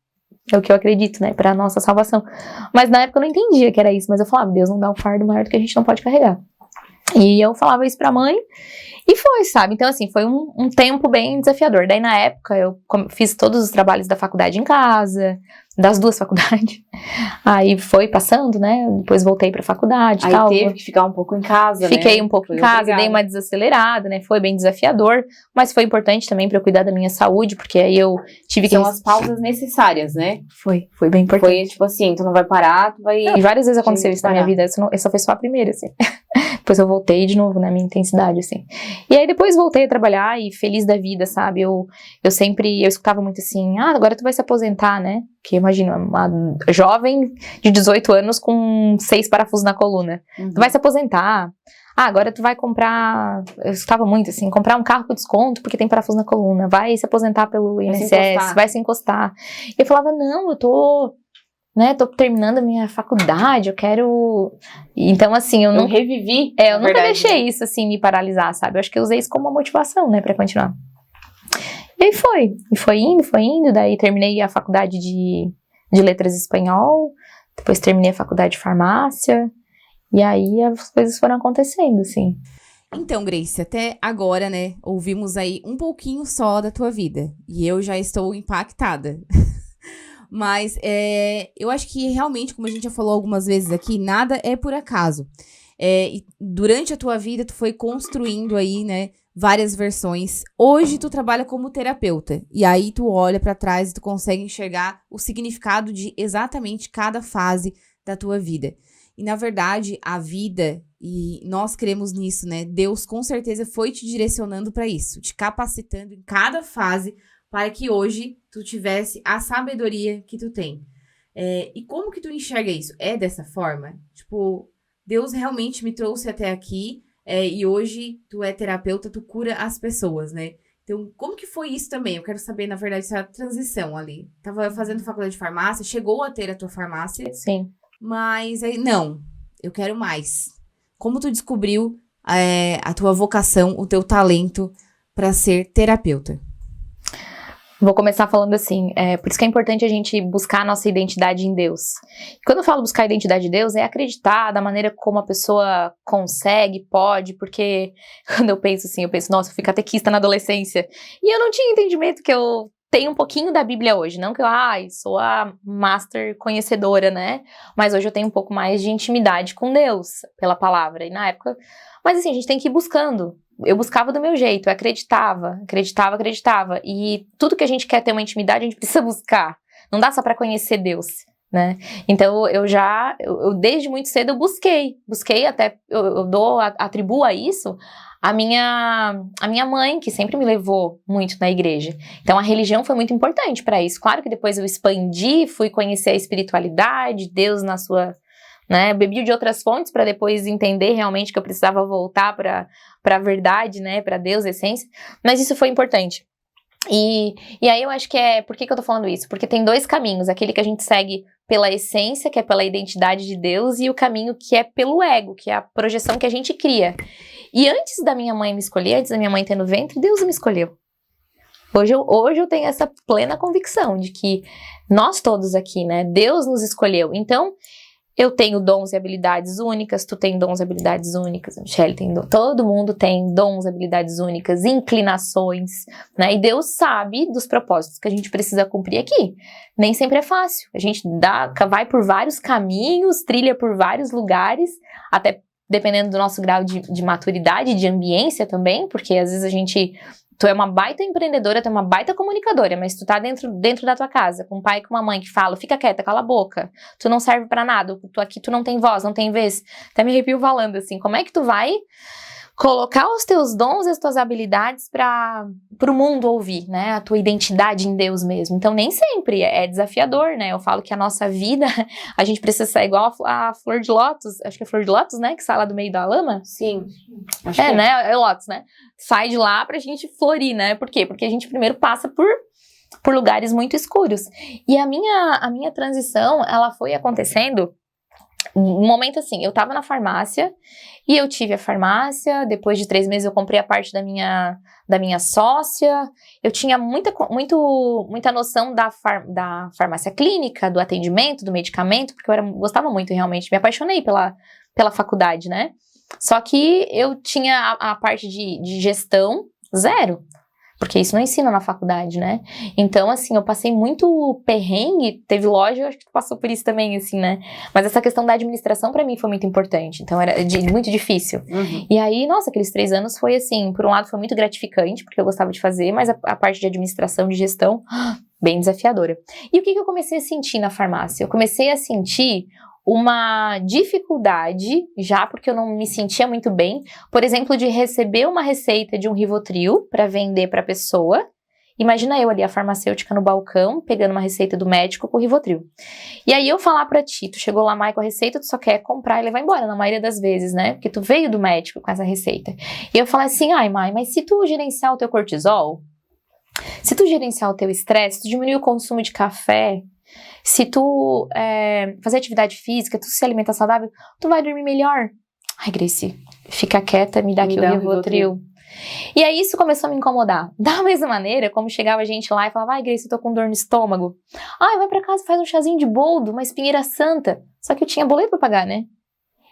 É o que eu acredito, né, pra nossa salvação. Mas na época eu não entendia que era isso, mas eu falava, Deus não dá um fardo maior do que a gente não pode carregar. E eu falava isso pra mãe, e foi, sabe? Então, assim, foi um tempo bem desafiador. Daí, na época, eu fiz todos os trabalhos da faculdade em casa, das 2 faculdades. Aí foi passando, né? Depois voltei pra faculdade e tal. Aí teve que ficar um pouco em casa, Fiquei né? um pouco Foi em casa, obrigada. dei uma desacelerada, né? Foi bem desafiador, mas foi importante também pra eu cuidar da minha saúde, porque aí eu tive que... São as pausas necessárias, né? Foi bem importante. Foi tipo assim, tu não vai parar, tu vai... E várias vezes aconteceu Tive isso que na minha parar. vida, essa foi só a primeira, assim. Depois eu voltei de novo na minha intensidade, assim. E aí depois voltei a trabalhar e feliz da vida, sabe? Eu escutava muito assim, agora tu vai se aposentar, né? Porque imagina, uma jovem de 18 anos com 6 parafusos na coluna. Tu vai se aposentar. Agora tu vai comprar, eu escutava muito assim, comprar um carro com desconto porque tem parafuso na coluna. Vai se aposentar pelo Vai se INSS, encostar. vai se encostar. E eu falava, não, eu tô terminando a minha faculdade, eu quero... Então, assim, eu Eu não... revivi, eu na nunca verdade, deixei né? isso, assim, me paralisar, sabe? Eu acho que eu usei isso como uma motivação, né, pra continuar. E aí foi indo, daí terminei a faculdade de letras espanhol, depois terminei a faculdade de farmácia, e aí as coisas foram acontecendo, assim. Então, Grace, até agora, né, ouvimos aí um pouquinho só da tua vida. E eu já estou impactada. Mas eu acho que realmente, como a gente já falou algumas vezes aqui, nada é por acaso. E durante a tua vida, tu foi construindo aí, né, várias versões. Hoje, tu trabalha como terapeuta. E aí, tu olha pra trás e tu consegue enxergar o significado de exatamente cada fase da tua vida. E, na verdade, a vida, e nós cremos nisso, né? Deus, com certeza, foi te direcionando pra isso. Te capacitando em cada fase para que hoje tu tivesse a sabedoria que tu tem. E como que tu enxerga isso? É dessa forma? Tipo, Deus realmente me trouxe até aqui e hoje tu é terapeuta, tu cura as pessoas, né? Então, como que foi isso também? Eu quero saber, na verdade, essa transição ali. Tava fazendo faculdade de farmácia, chegou a ter a tua farmácia, Sim. mas aí, não, eu quero mais. Como tu descobriu a tua vocação, o teu talento para ser terapeuta? Vou começar falando assim, por isso que é importante a gente buscar a nossa identidade em Deus. Quando eu falo buscar a identidade em Deus, é acreditar da maneira como a pessoa consegue, pode, porque quando eu penso assim, nossa, eu fui catequista na adolescência, e eu não tinha entendimento que eu tenho um pouquinho da Bíblia hoje, não que eu sou a master conhecedora, né, mas hoje eu tenho um pouco mais de intimidade com Deus, pela palavra, e na época, mas assim, a gente tem que ir buscando. Eu buscava do meu jeito, eu acreditava, e tudo que a gente quer ter uma intimidade, a gente precisa buscar, não dá só pra conhecer Deus, né, então eu desde muito cedo eu busquei até, atribuo a isso a minha mãe, que sempre me levou muito na igreja, então a religião foi muito importante pra isso, claro que depois eu expandi, fui conhecer a espiritualidade, Deus na sua... né, bebi de outras fontes para depois entender realmente que eu precisava voltar para a verdade, né, para Deus, essência, mas isso foi importante. E aí eu acho que por que eu tô falando isso? Porque tem 2 caminhos, aquele que a gente segue pela essência, que é pela identidade de Deus, e o caminho que é pelo ego, que é a projeção que a gente cria. E antes da minha mãe me escolher, antes da minha mãe ter no ventre, Deus me escolheu. Hoje eu tenho essa plena convicção de que nós todos aqui, né, Deus nos escolheu. Então, eu tenho dons e habilidades únicas, tu tem dons e habilidades únicas, a Michelle tem todo mundo tem dons e habilidades únicas, inclinações, né? E Deus sabe dos propósitos que a gente precisa cumprir aqui. Nem sempre é fácil. A gente vai por vários caminhos, trilha por vários lugares, até dependendo do nosso grau de maturidade, de ambiência também, porque às vezes tu é uma baita empreendedora, tu é uma baita comunicadora, mas tu tá dentro da tua casa, com um pai e com uma mãe que fala, fica quieta, cala a boca, tu não serve pra nada, tu não tem voz, não tem vez. Até me arrepio falando assim, como é que tu vai colocar os teus dons e as tuas habilidades pro mundo ouvir, né, a tua identidade em Deus mesmo. Então nem sempre é desafiador, né, eu falo que a nossa vida, a gente precisa ser igual a flor de lótus, acho que é flor de lótus, né, que sai lá do meio da lama. Sim. Acho que né, é lótus, né, sai de lá pra gente florir, né, por quê? Porque a gente primeiro passa por lugares muito escuros. E a minha transição, ela foi acontecendo Um momento assim, eu tava na farmácia e eu tive a farmácia, depois de 3 meses eu comprei a parte da minha sócia, eu tinha muita noção da farmácia clínica, do atendimento, do medicamento, porque eu gostava muito realmente, me apaixonei pela faculdade, né? Só que eu tinha a parte de gestão zero. Porque isso não ensina na faculdade, né? Então, assim, eu passei muito perrengue, teve loja, eu acho que tu passou por isso também, assim, né? Mas essa questão da administração pra mim foi muito importante, então era muito difícil. E aí, nossa, aqueles 3 anos foi assim, por um lado foi muito gratificante, porque eu gostava de fazer, mas a parte de administração, de gestão, bem desafiadora. E o que eu comecei a sentir na farmácia? Eu comecei a sentir uma dificuldade, já porque eu não me sentia muito bem, por exemplo, de receber uma receita de um Rivotril para vender para a pessoa. Imagina eu ali, a farmacêutica no balcão, pegando uma receita do médico com o Rivotril. E aí eu falar pra ti, tu chegou lá, Mai, com a receita, tu só quer comprar e levar embora, na maioria das vezes, né? Porque tu veio do médico com essa receita. E eu falar assim, ai, Mai, mas se tu gerenciar o teu cortisol, se tu gerenciar o teu estresse, se tu diminuir o consumo de café, se tu fazer atividade física, tu se alimentar saudável, tu vai dormir melhor. Ai, Grace, fica quieta, me dá aqui o Rivotril. E aí isso começou a me incomodar. Da mesma maneira, como chegava gente lá e falava, ai, Grace, eu tô com dor no estômago. Ai, vai pra casa, faz um chazinho de boldo, uma espinheira santa. Só que eu tinha boleto pra pagar, né?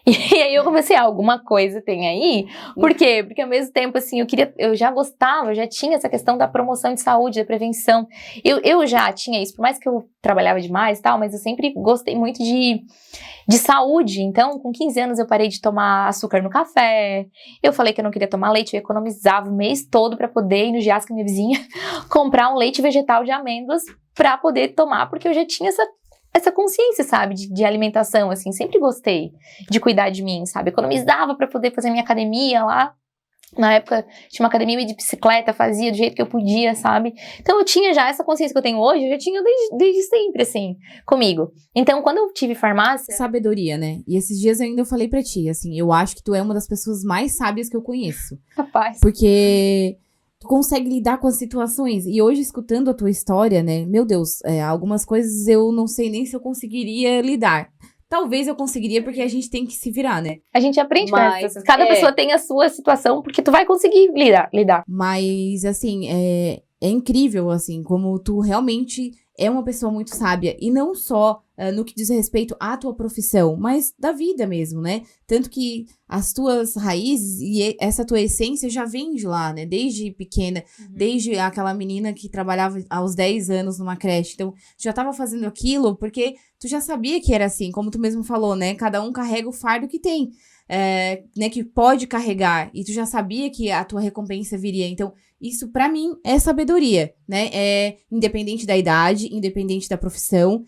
E aí eu comecei, alguma coisa tem aí. Por quê? Porque ao mesmo tempo, assim, eu já gostava, eu já tinha essa questão da promoção de saúde, da prevenção. Eu já tinha isso, por mais que eu trabalhava demais e tal, mas eu sempre gostei muito de saúde. Então, com 15 anos eu parei de tomar açúcar no café. Eu falei que eu não queria tomar leite, eu economizava o mês todo pra poder ir no Giasca, minha vizinha, comprar um leite vegetal de amêndoas pra poder tomar, porque eu já tinha essa consciência, sabe, de alimentação, assim, sempre gostei de cuidar de mim, sabe, economizava pra poder fazer minha academia lá, na época tinha uma academia de bicicleta, fazia do jeito que eu podia, sabe, então eu tinha já essa consciência que eu tenho hoje, eu já tinha desde sempre, assim, comigo. Então, quando eu tive farmácia... Sabedoria, né? E esses dias eu falei pra ti, assim, eu acho que tu é uma das pessoas mais sábias que eu conheço. Capaz. Porque... tu consegue lidar com as situações. E hoje, escutando a tua história, né? Meu Deus, algumas coisas eu não sei nem se eu conseguiria lidar. Talvez eu conseguiria, porque a gente tem que se virar, né? A gente aprende com essas pessoas. Cada pessoa tem a sua situação, porque tu vai conseguir lidar. Mas, assim, é incrível, assim, como tu realmente é uma pessoa muito sábia. E não só no que diz respeito à tua profissão, mas da vida mesmo, né? Tanto que as tuas raízes e essa tua essência já vem de lá, né? Desde pequena, desde aquela menina que trabalhava aos 10 anos numa creche. Então, tu já tava fazendo aquilo porque tu já sabia que era assim, como tu mesmo falou, né? Cada um carrega o fardo que tem, né? Que pode carregar. E tu já sabia que a tua recompensa viria. Então, isso pra mim é sabedoria, né? Independente da idade, independente da profissão,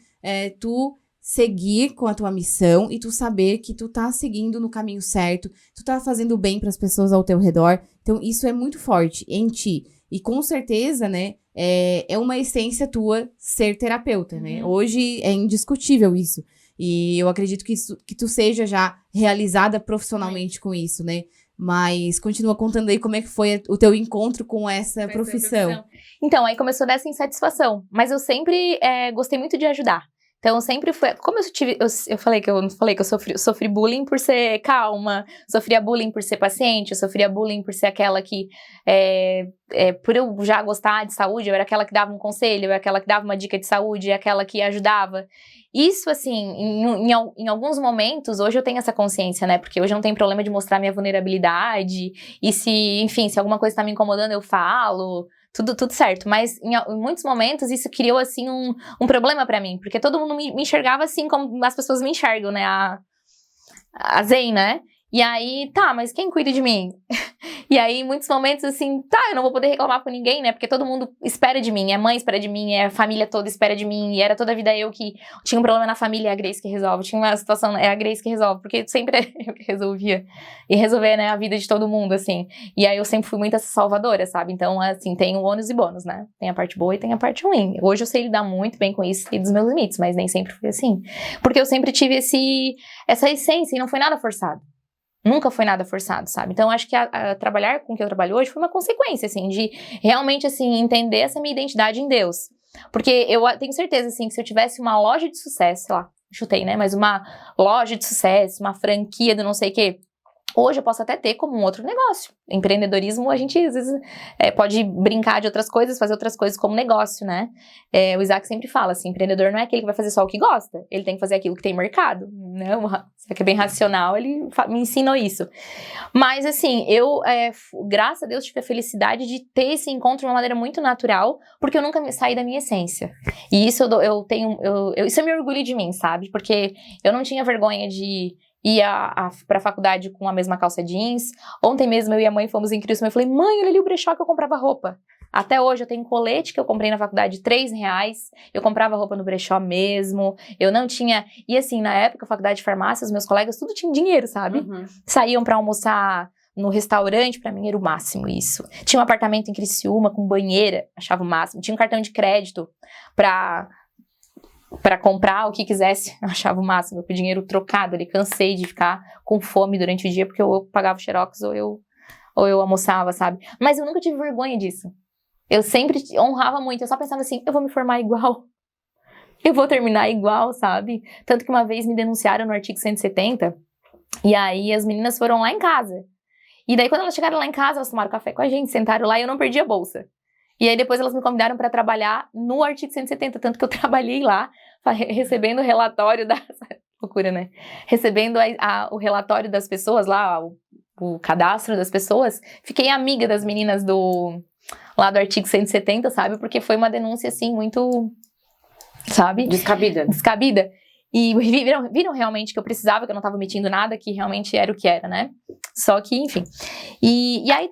tu seguir com a tua missão e tu saber que tu tá seguindo no caminho certo, tu tá fazendo bem pras pessoas ao teu redor. Então, isso é muito forte em ti. E com certeza, né, é uma essência tua ser terapeuta, né? Hoje é indiscutível isso. E eu acredito que tu seja já realizada profissionalmente com isso, né? Mas continua contando aí como é que foi o teu encontro com essa profissão. Então, aí começou dessa insatisfação. Mas eu sempre gostei muito de ajudar. Então, sempre foi... Como eu falei que eu sofri bullying por ser calma, sofria bullying por ser paciente, eu sofria bullying por ser aquela que... por eu já gostar de saúde, eu era aquela que dava um conselho, eu era aquela que dava uma dica de saúde, aquela que ajudava. Isso, assim, em alguns momentos, hoje eu tenho essa consciência, né? Porque hoje eu não tenho problema de mostrar minha vulnerabilidade. E se alguma coisa tá me incomodando, eu falo... Tudo certo, mas em muitos momentos isso criou, assim, um problema pra mim, porque todo mundo me enxergava assim como as pessoas me enxergam, né, a Zen, né, e aí, tá, mas quem cuida de mim? E aí, em muitos momentos, assim, tá, eu não vou poder reclamar com ninguém, né, porque todo mundo espera de mim, a mãe espera de mim, a família toda espera de mim, e era toda a vida eu que tinha um problema na família, é a Grace que resolve, tinha uma situação, é a Grace que resolve, porque sempre é eu que resolvia, e resolver, né, a vida de todo mundo, assim, e aí eu sempre fui muito essa salvadora, sabe, então, assim, tem o ônus e bônus, né, tem a parte boa e tem a parte ruim. Hoje eu sei lidar muito bem com isso e dos meus limites, mas nem sempre foi assim, porque eu sempre tive essa essência e não foi nada forçado. Nunca foi nada forçado, sabe? Então, acho que trabalhar com o que eu trabalho hoje foi uma consequência, assim, de realmente, assim, entender essa minha identidade em Deus. Porque eu tenho certeza, assim, que se eu tivesse uma loja de sucesso, sei lá, chutei, né? Mas uma loja de sucesso, uma franquia do não sei o quê. Hoje eu posso até ter como um outro negócio. Empreendedorismo, a gente às vezes pode brincar de outras coisas, fazer outras coisas como negócio, né? O Isaac sempre fala assim, empreendedor não é aquele que vai fazer só o que gosta. Ele tem que fazer aquilo que tem mercado, né? Você que é bem racional, ele me ensinou isso. Mas assim, graças a Deus, tive a felicidade de ter esse encontro de uma maneira muito natural, porque eu nunca me saí da minha essência. E isso isso eu me orgulho de mim, sabe? Porque eu não tinha vergonha de ia pra faculdade com a mesma calça jeans. Ontem mesmo eu e a mãe fomos em Cristo, eu falei, mãe, olha ali o brechó que eu comprava roupa. Até hoje eu tenho um colete que eu comprei na faculdade de R$3, eu comprava roupa no brechó mesmo, eu não tinha... E assim, na época, faculdade de farmácia, os meus colegas tudo tinham dinheiro, sabe? Uhum. Saíam pra almoçar no restaurante, pra mim era o máximo isso. Tinha um apartamento em Criciúma com banheira, achava o máximo. Tinha um cartão de crédito pra comprar o que quisesse, eu achava o máximo, com o dinheiro trocado ali, cansei de ficar com fome durante o dia, porque eu pagava o xerox ou eu almoçava, sabe? Mas eu nunca tive vergonha disso. Eu sempre honrava muito, eu só pensava assim, eu vou me formar igual, eu vou terminar igual, sabe? Tanto que uma vez me denunciaram no artigo 170, e aí as meninas foram lá em casa. E daí quando elas chegaram lá em casa, elas tomaram café com a gente, sentaram lá e eu não perdi a bolsa. E aí depois elas me convidaram para trabalhar no artigo 170, tanto que eu trabalhei lá, recebendo o relatório da... Loucura, né? Recebendo o relatório das pessoas lá, o cadastro das pessoas. Fiquei amiga das meninas lá do artigo 170, sabe? Porque foi uma denúncia, assim, muito... Sabe? Descabida. E viram realmente que eu precisava, que eu não tava omitindo nada, que realmente era o que era, né? Só que, enfim. E aí,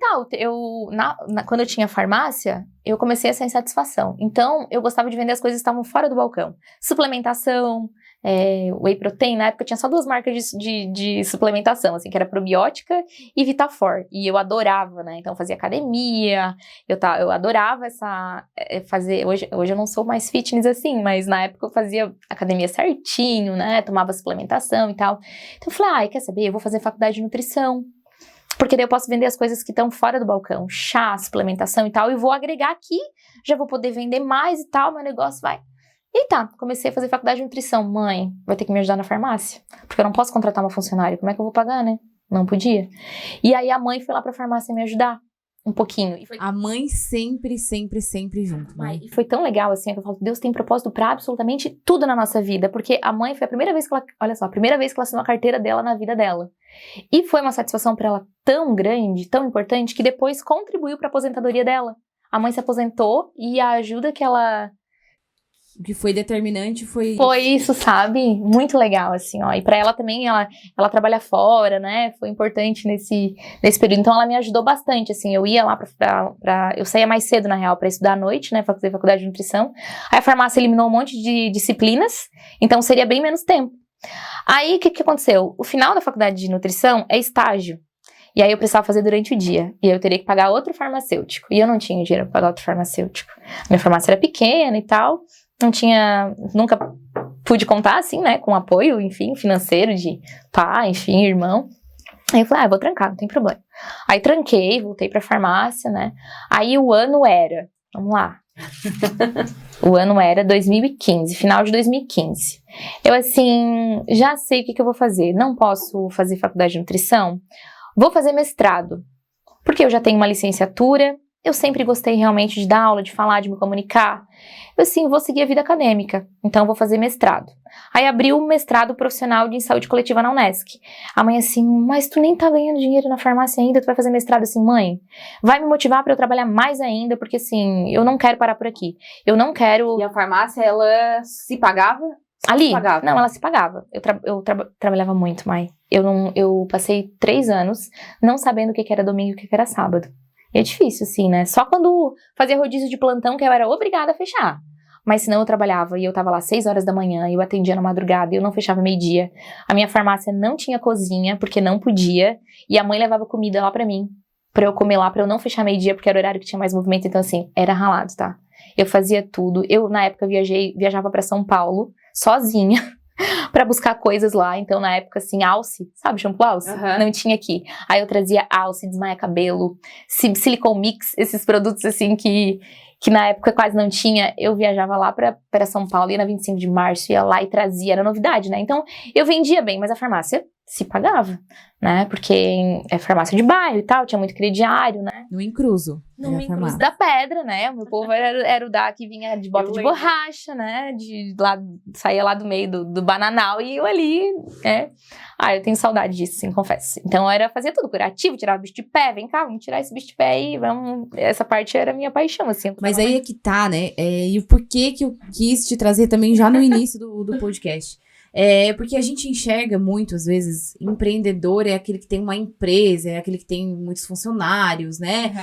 quando eu tinha farmácia, eu comecei essa insatisfação. Então, eu gostava de vender as coisas que estavam fora do balcão. Suplementação, whey protein. Na época, tinha só 2 marcas de suplementação, assim, que era Probiótica e Vitafor. E eu adorava, né? Então, eu fazia academia, eu adorava fazer... Hoje eu não sou mais fitness assim, mas na época eu fazia academia certinho, né? Tomava suplementação e tal. Então, eu falei, quer saber? Eu vou fazer faculdade de nutrição. Porque daí eu posso vender as coisas que estão fora do balcão. Chá, suplementação e tal. E vou agregar aqui, já vou poder vender mais e tal, meu negócio vai... E comecei a fazer faculdade de nutrição. Mãe, vai ter que me ajudar na farmácia. Porque eu não posso contratar uma funcionária. Como é que eu vou pagar, né? Não podia. E aí a mãe foi lá pra farmácia me ajudar. Um pouquinho. A mãe sempre junto, né? E foi tão legal, assim, que eu falo, Deus tem propósito pra absolutamente tudo na nossa vida. Porque a mãe foi a primeira vez que ela... Olha só, a primeira vez que ela assinou a carteira dela na vida dela. E foi uma satisfação pra ela tão grande, tão importante, que depois contribuiu pra aposentadoria dela. A mãe se aposentou e a ajuda que ela... O que foi determinante foi isso, sabe? Muito legal, assim, ó. E pra ela também, ela trabalha fora, né? Foi importante nesse período. Então, ela me ajudou bastante, assim. Eu ia lá eu saía mais cedo, na real, pra estudar à noite, né? Pra fazer faculdade de nutrição. Aí a farmácia eliminou um monte de disciplinas. Então, seria bem menos tempo. Aí, o que aconteceu? O final da faculdade de nutrição é estágio. E aí, eu precisava fazer durante o dia. E aí, eu teria que pagar outro farmacêutico. E eu não tinha dinheiro pra pagar outro farmacêutico. Minha farmácia era pequena e tal. Nunca pude contar, assim, né, com apoio, enfim, financeiro de pai, enfim, irmão. Aí eu falei, vou trancar, não tem problema. Aí tranquei, voltei pra farmácia, né. Aí o ano era, vamos lá. O ano era 2015, final de 2015. Eu, assim, já sei o que eu vou fazer. Não posso fazer faculdade de nutrição? Vou fazer mestrado. Porque eu já tenho uma licenciatura. Eu sempre gostei realmente de dar aula, de falar, de me comunicar. Eu, assim, vou seguir a vida acadêmica. Então, vou fazer mestrado. Aí, abri o mestrado profissional de saúde coletiva na Unesc. A mãe, assim, mas tu nem tá ganhando dinheiro na farmácia ainda, tu vai fazer mestrado? Assim, mãe, vai me motivar pra eu trabalhar mais ainda, porque, assim, eu não quero parar por aqui. Eu não quero... E a farmácia, ela se pagava? Ali? Não, ela se pagava. Eu trabalhava muito, mãe. Eu passei 3 anos não sabendo o que era domingo e o que era sábado. E é difícil, assim, né? Só quando fazia rodízio de plantão que eu era obrigada a fechar. Mas senão eu trabalhava e eu tava lá 6 horas da manhã, eu atendia na madrugada e eu não fechava meio-dia. A minha farmácia não tinha cozinha, porque não podia. E a mãe levava comida lá pra mim, pra eu comer lá, pra eu não fechar meio-dia, porque era o horário que tinha mais movimento. Então, assim, era ralado, tá? Eu fazia tudo. Eu, na época, viajava pra São Paulo, sozinha. pra buscar coisas lá. Então, na época, assim, Alce, sabe, shampoo Alce? Não tinha aqui. Aí eu trazia Alce, desmaia cabelo, Silicone Mix, esses produtos, assim, que na época quase não tinha. Eu viajava lá pra São Paulo, ia na 25 de março, ia lá e trazia, era novidade, né? Então, eu vendia bem, mas a farmácia se pagava, né? Porque é farmácia de bairro e tal, tinha muito crediário, né? No Incruso. No Incruso da Pedra, né? O meu povo era o da que vinha de bota Eu de lembro. borracha, né? Saía lá do meio do bananal e eu ali, né? Eu tenho saudade disso, sim, confesso. Então, fazia tudo curativo, tirava o bicho de pé, vem cá, vamos tirar esse bicho de pé aí, vamos... Essa parte era a minha paixão, assim. Mas aí é que tá, né? E o porquê que eu quis te trazer também já no início do podcast. Porque a gente enxerga muito, às vezes, empreendedor é aquele que tem uma empresa, é aquele que tem muitos funcionários, né?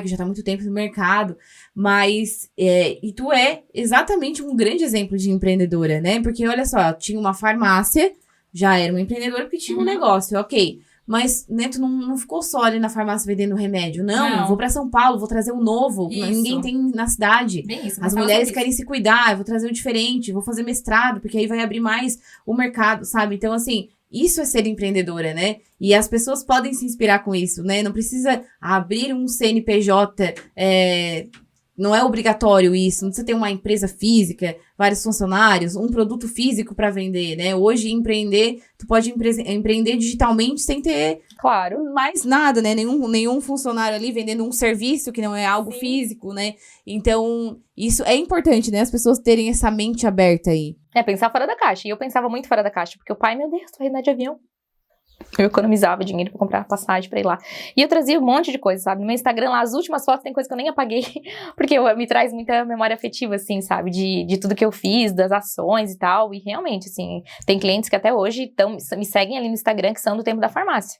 Que já tá há muito tempo no mercado. Mas, e tu é exatamente um grande exemplo de empreendedora, né? Porque, olha só, tinha uma farmácia, já era uma empreendedora porque tinha um negócio, ok. Mas, né, tu não ficou só ali na farmácia vendendo remédio. Não, vou pra São Paulo, vou trazer um novo. Isso. Ninguém tem na cidade. Bem isso, As mulheres querem se cuidar, eu vou trazer um diferente, vou fazer mestrado, porque aí vai abrir mais o mercado, sabe? Então, assim, isso é ser empreendedora, né? E as pessoas podem se inspirar com isso, né? Não precisa abrir um CNPJ, não é obrigatório isso, não precisa ter uma empresa física, vários funcionários, um produto físico para vender, né? Hoje, empreender, tu pode empreender digitalmente sem ter Claro. mais nada, né? Nenhum funcionário ali vendendo um serviço que não é algo físico, né? Então, isso é importante, né? As pessoas terem essa mente aberta aí. Pensar fora da caixa. E eu pensava muito fora da caixa, porque o pai, meu Deus, tu vai andar de avião. Eu economizava dinheiro pra comprar passagem pra ir lá. E eu trazia um monte de coisa, sabe? No meu Instagram lá, as últimas fotos tem coisa que eu nem apaguei, porque me traz muita memória afetiva, assim, sabe? De tudo que eu fiz, das ações e tal. E realmente, assim, tem clientes que até hoje me seguem ali no Instagram, que são do tempo da farmácia.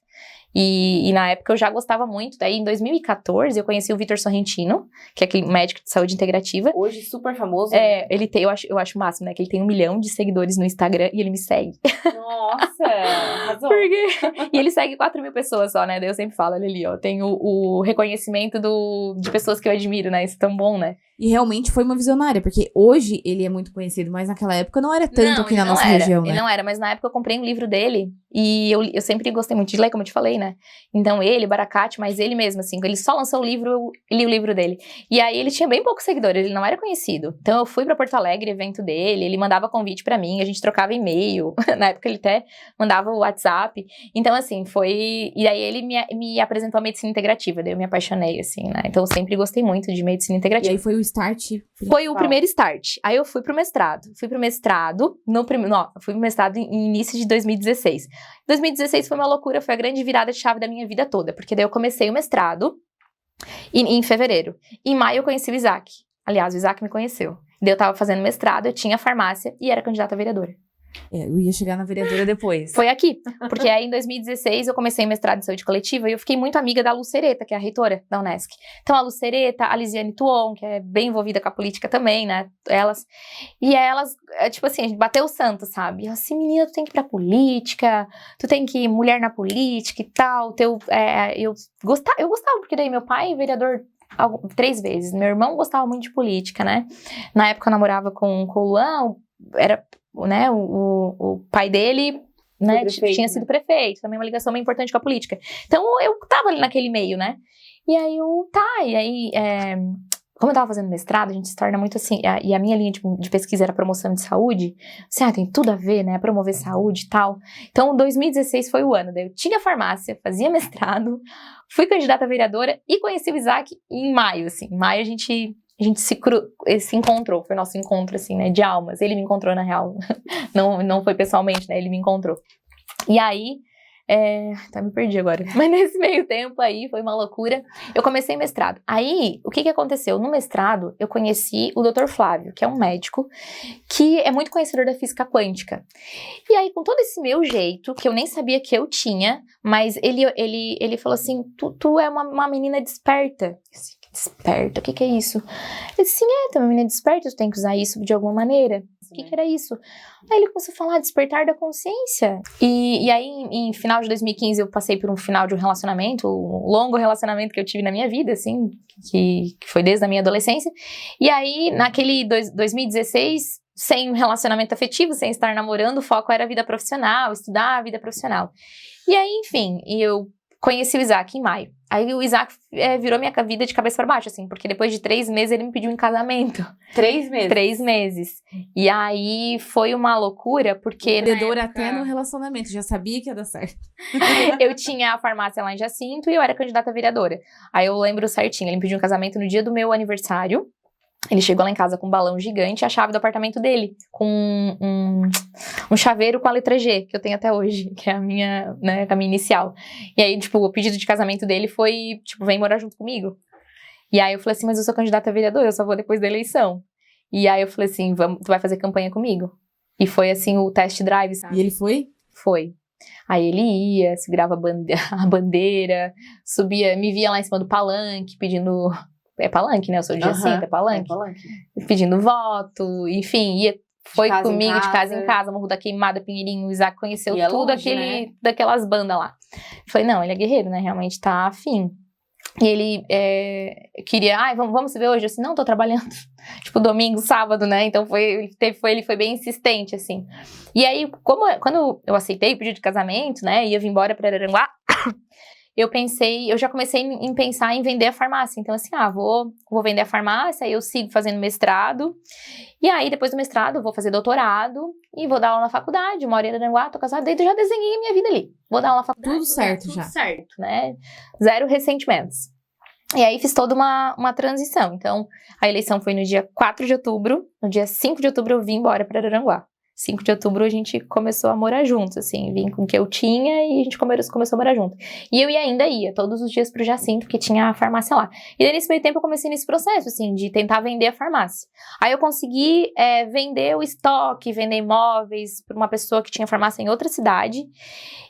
E na época eu já gostava muito. Daí, em 2014, eu conheci o Vitor Sorrentino, que é aquele médico de saúde integrativa. Hoje super famoso. Ele tem, eu acho o máximo, né? Que ele tem 1 milhão de seguidores no Instagram e ele me segue. Nossa, arrasou. E ele segue 4 mil pessoas só, né? Daí eu sempre falo, olha ali, ó, tem o reconhecimento de pessoas que eu admiro, né? Isso é tão bom, né? E realmente foi uma visionária, porque hoje ele é muito conhecido, mas naquela época não era tanto aqui na nossa região, né? Ele não era, mas na época eu comprei um livro dele e eu sempre gostei muito de ler, como eu te falei, né? Então ele, Baracate, mas ele mesmo, assim, ele só lançou o livro, eu li o livro dele. E aí ele tinha bem poucos seguidores, ele não era conhecido. Então eu fui pra Porto Alegre, evento dele, ele mandava convite pra mim, a gente trocava e-mail, na época ele até mandava o WhatsApp. Então assim, foi... E aí ele me apresentou a medicina integrativa, daí eu me apaixonei, assim, né? Então eu sempre gostei muito de medicina integrativa. E aí foi o start principal. Foi o primeiro start. Aí eu fui pro mestrado. Fui pro mestrado em início de 2016. 2016 foi uma loucura, foi a grande virada de chave da minha vida toda, porque daí eu comecei o mestrado em fevereiro. Em maio eu conheci o Isaac. Aliás, o Isaac me conheceu. Daí eu tava fazendo mestrado, eu tinha farmácia e era candidata a vereadora. Eu ia chegar na vereadora depois. Foi aqui, porque aí em 2016 eu comecei mestrado em saúde coletiva e eu fiquei muito amiga da Lucereta, que é a reitora da Unesc. Então a Lucereta, a Lisiane Tuon, que é bem envolvida com a política também, né, elas tipo assim, a gente bateu o santo, sabe? E eu assim, menina, tu tem que ir pra política, tu tem que ir mulher na política e tal, eu gostava, porque daí meu pai, vereador 3 vezes, meu irmão gostava muito de política, né, na época eu namorava com o Luan, era... né, o pai dele, né, tinha sido prefeito, também uma ligação bem importante com a política. Então, eu tava ali naquele meio, né, e aí como eu tava fazendo mestrado, a gente se torna muito assim, e a minha linha de pesquisa era promoção de saúde, assim, tem tudo a ver, né, promover saúde e tal. Então, 2016 foi o ano, daí eu tinha farmácia, fazia mestrado, fui candidata a vereadora e conheci o Isaac em maio, assim, em maio a gente se encontrou, foi nosso encontro, assim, né, de almas. Ele me encontrou, na real, não foi pessoalmente, né, ele me encontrou. E aí, me perdi agora. Mas nesse meio tempo aí, foi uma loucura. Eu comecei mestrado. Aí, o que aconteceu? No mestrado, eu conheci o Dr. Flávio, que é um médico, que é muito conhecedor da física quântica. E aí, com todo esse meu jeito, que eu nem sabia que eu tinha, mas ele falou assim, tu é uma menina desperta. Desperta, o que é isso? Eu disse, sim, tu é uma menina desperta, tu tem que usar isso de alguma maneira. O que era isso? Aí ele começou a falar, despertar da consciência. E aí, em final de 2015, eu passei por um final de um relacionamento, um longo relacionamento que eu tive na minha vida, assim, que foi desde a minha adolescência. E aí, naquele 2016, sem relacionamento afetivo, sem estar namorando, o foco era a vida profissional, estudar a vida profissional. E aí, enfim, eu conheci o Isaac em maio. Aí o Isaac virou minha vida de cabeça para baixo, assim, porque depois de 3 meses ele me pediu em casamento. 3 meses? 3 meses. E aí foi uma loucura, porque Empreendedora até no relacionamento, já sabia que ia dar certo. eu tinha a farmácia lá em Jacinto e eu era candidata a vereadora. Aí eu lembro certinho, ele me pediu um casamento no dia do meu aniversário. Ele chegou lá em casa com um balão gigante e a chave do apartamento dele, com um chaveiro com a letra G, que eu tenho até hoje, que é a minha, né, a minha inicial. E aí, tipo, o pedido de casamento dele foi, tipo, vem morar junto comigo. E aí eu falei assim, mas eu sou candidata a vereadora, eu só vou depois da eleição. E aí eu falei assim, tu vai fazer campanha comigo? E foi assim, o test drive, sabe? E ele foi? Foi. Aí ele ia, segurava a bandeira, subia, me via lá em cima do palanque, pedindo... É palanque, né? Eu sou de Jacinto, é palanque. Pedindo voto, enfim, foi comigo de casa em casa, Morro da Queimada, Pinheirinho, o Isaac conheceu tudo longe, daquelas bandas lá. Falei, não, ele é guerreiro, né? Realmente tá afim. E ele queria, vamos se ver hoje? Eu assim, não, tô trabalhando. Tipo, domingo, sábado, né? Então ele foi bem insistente, assim. E aí, quando eu aceitei o pedido de casamento, né? Ia vir embora pra Araranguá, eu já comecei em pensar em vender a farmácia. Então, assim, vou vender a farmácia, aí eu sigo fazendo mestrado. E aí, depois do mestrado, eu vou fazer doutorado e vou dar aula na faculdade. Moro em Araranguá, tô casada, daí eu já desenhei a minha vida ali. Vou dar aula na faculdade. Tudo certo já. Tudo certo, né? 0 ressentimentos. E aí, fiz toda uma transição. Então, a eleição foi no dia 4 de outubro. No dia 5 de outubro, eu vim embora para Araranguá. 5 de outubro a gente começou a morar juntos, assim, vim com o que eu tinha e a gente começou a morar junto. E eu ainda ia todos os dias pro Jacinto, porque tinha a farmácia lá. E daí nesse meio tempo eu comecei nesse processo, assim, de tentar vender a farmácia. Aí eu consegui vender o estoque, vender imóveis para uma pessoa que tinha farmácia em outra cidade.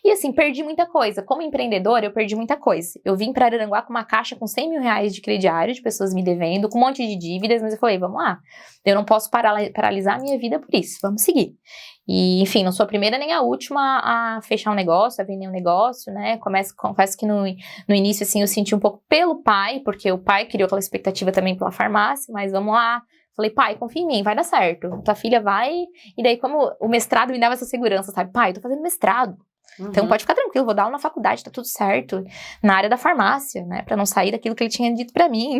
E assim, perdi muita coisa. Como empreendedora, eu perdi muita coisa. Eu vim para Araranguá com uma caixa com 100 mil reais de crediário, de pessoas me devendo, com um monte de dívidas, mas eu falei, vamos lá. Eu não posso paralisar a minha vida por isso, vamos seguir. E, enfim, não sou a primeira nem a última a fechar um negócio, a vender um negócio, né? Confesso que no início, assim, eu senti um pouco pelo pai, porque o pai criou aquela expectativa também pela farmácia, mas vamos lá. Falei, pai, confia em mim, vai dar certo. Tua filha vai. E daí, como o mestrado me dava essa segurança, sabe? Pai, eu tô fazendo mestrado. Então pode ficar tranquilo, vou dar aula na faculdade, tá tudo certo. Na área da farmácia, né? Pra não sair daquilo que ele tinha dito pra mim.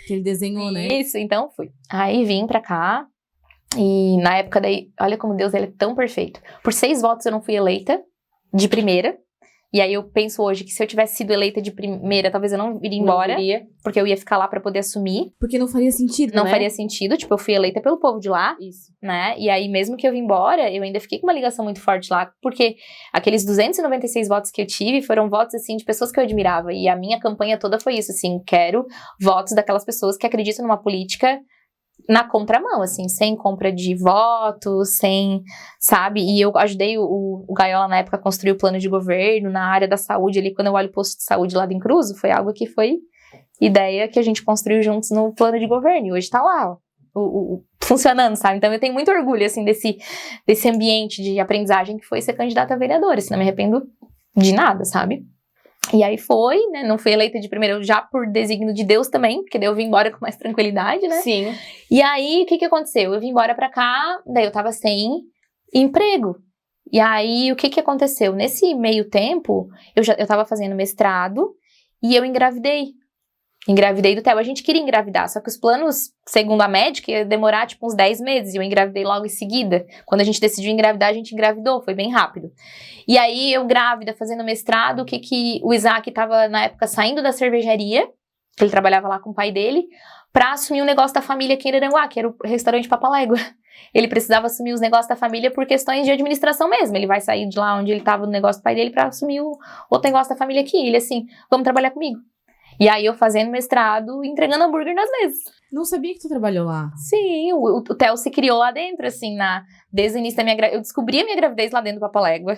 Que ele desenhou, né? Isso, então fui. Aí vim pra cá. E na época daí, olha como Deus ele é tão perfeito. Por 6 votos eu não fui eleita de primeira. E aí eu penso hoje que se eu tivesse sido eleita de primeira, talvez eu não iria embora. Porque eu ia ficar lá pra poder assumir. Porque não faria sentido, Não né? faria sentido, tipo, eu fui eleita pelo povo de lá. Isso. Né? E aí mesmo que eu vim embora, eu ainda fiquei com uma ligação muito forte lá. Porque aqueles 296 votos que eu tive foram votos, assim, de pessoas que eu admirava. E a minha campanha toda foi isso, assim, quero votos daquelas pessoas que acreditam numa política na contramão, assim, sem compra de votos, sem, sabe? E eu ajudei o Gaiola na época a construir o plano de governo na área da saúde ali, quando eu olho o posto de saúde lá do Incruso, foi algo que foi ideia que a gente construiu juntos no plano de governo, e hoje tá lá, ó, funcionando, sabe? Então eu tenho muito orgulho, assim, desse ambiente de aprendizagem que foi ser candidata a vereadora, assim, não me arrependo de nada, sabe? E aí foi, né, não fui eleita de primeira já por desígnio de Deus também, porque daí eu vim embora com mais tranquilidade, né? Sim. E aí, o que aconteceu? Eu vim embora pra cá, daí eu tava sem emprego. E aí, o que aconteceu? Nesse meio tempo, eu tava fazendo mestrado e eu engravidei. Engravidei do Theo. A gente queria engravidar, só que os planos, segundo a médica, ia demorar tipo uns 10 meses. E eu engravidei logo em seguida. Quando a gente decidiu engravidar, a gente engravidou. Foi bem rápido. E aí, eu grávida, fazendo mestrado, o Isaac tava, na época, saindo da cervejaria, que ele trabalhava lá com o pai dele, pra assumir o negócio da família aqui em Araranguá, que era o restaurante Papalégua. Ele precisava assumir os negócios da família por questões de administração mesmo. Ele vai sair de lá onde ele tava no negócio do pai dele pra assumir o outro negócio da família aqui. Ele assim, vamos trabalhar comigo. E aí eu fazendo mestrado, entregando hambúrguer nas mesas. Não sabia que tu trabalhou lá. Sim, o Theo se criou lá dentro, assim, desde o início da minha gravidez. Eu descobri a minha gravidez lá dentro do Papalégua.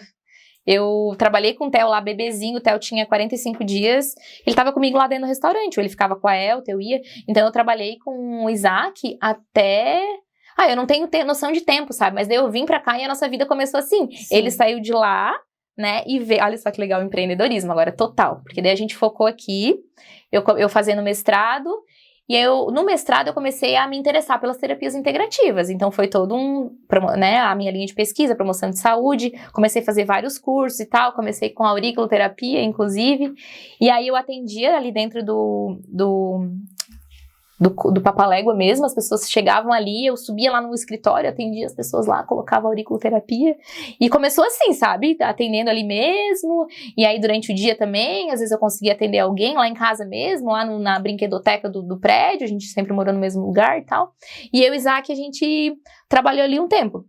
Eu trabalhei com o Theo lá, bebezinho, o Theo tinha 45 dias. Ele tava comigo lá dentro do restaurante, ou ele ficava com a Elta, eu ia. Então eu trabalhei com o Isaac até... eu não tenho noção de tempo, sabe? Mas daí eu vim pra cá e a nossa vida começou assim. Sim. Ele saiu de lá, né, e veio... Olha só que legal o empreendedorismo agora, total. Porque daí a gente focou aqui, eu fazendo mestrado, E eu, no mestrado, eu comecei a me interessar pelas terapias integrativas. Então, foi todo né, a minha linha de pesquisa, promoção de saúde. Comecei a fazer vários cursos e tal. Comecei com auriculoterapia, inclusive. E aí, eu atendia ali dentro do Papalégua mesmo, as pessoas chegavam ali, eu subia lá no escritório, atendia as pessoas lá, colocava auriculoterapia, e começou assim, sabe, atendendo ali mesmo, e aí durante o dia também, às vezes eu conseguia atender alguém lá em casa mesmo, lá na brinquedoteca do prédio, a gente sempre morou no mesmo lugar e tal, e eu e Isaac, a gente trabalhou ali um tempo.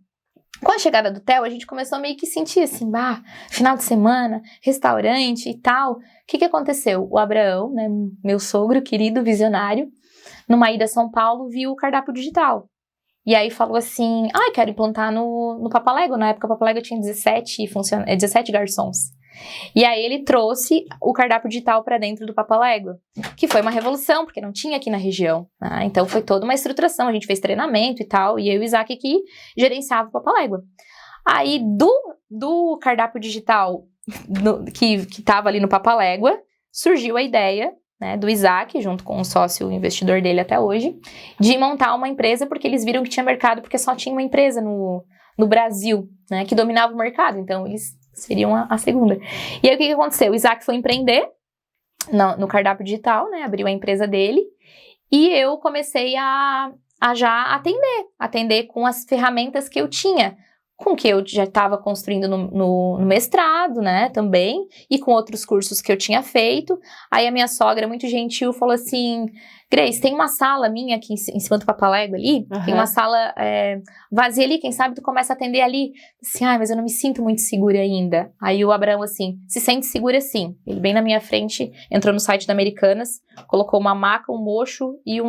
Com a chegada do Theo, a gente começou a meio que sentir assim, final de semana, restaurante e tal. O que aconteceu? O Abraão, né, meu sogro querido, visionário, numa ida a São Paulo, viu o cardápio digital. E aí falou assim, quero implantar no Papalégua. Na época, o Papalégua tinha 17 garçons. E aí ele trouxe o cardápio digital para dentro do Papalégua, que foi uma revolução, porque não tinha aqui na região. Né? Então foi toda uma estruturação, a gente fez treinamento e tal, e eu e o Isaac aqui gerenciava o Papalégua. Aí do cardápio digital que estava ali no Papalégua, surgiu a ideia, né, do Isaac, junto com um sócio investidor dele até hoje, de montar uma empresa, porque eles viram que tinha mercado, porque só tinha uma empresa no Brasil, né, que dominava o mercado, então eles seriam a segunda. E aí o que aconteceu? O Isaac foi empreender no cardápio digital, né, abriu a empresa dele, e eu comecei a já atender com as ferramentas que eu tinha, com que eu já estava construindo no mestrado, né, também, e com outros cursos que eu tinha feito. Aí a minha sogra, muito gentil, falou assim, Grace, tem uma sala minha aqui em cima do Papalégua ali, tem uma sala vazia ali, quem sabe tu começa a atender ali. Assim, mas eu não me sinto muito segura ainda. Aí o Abraão, assim, se sente segura sim. Ele bem na minha frente, entrou no site da Americanas, colocou uma maca, um mocho e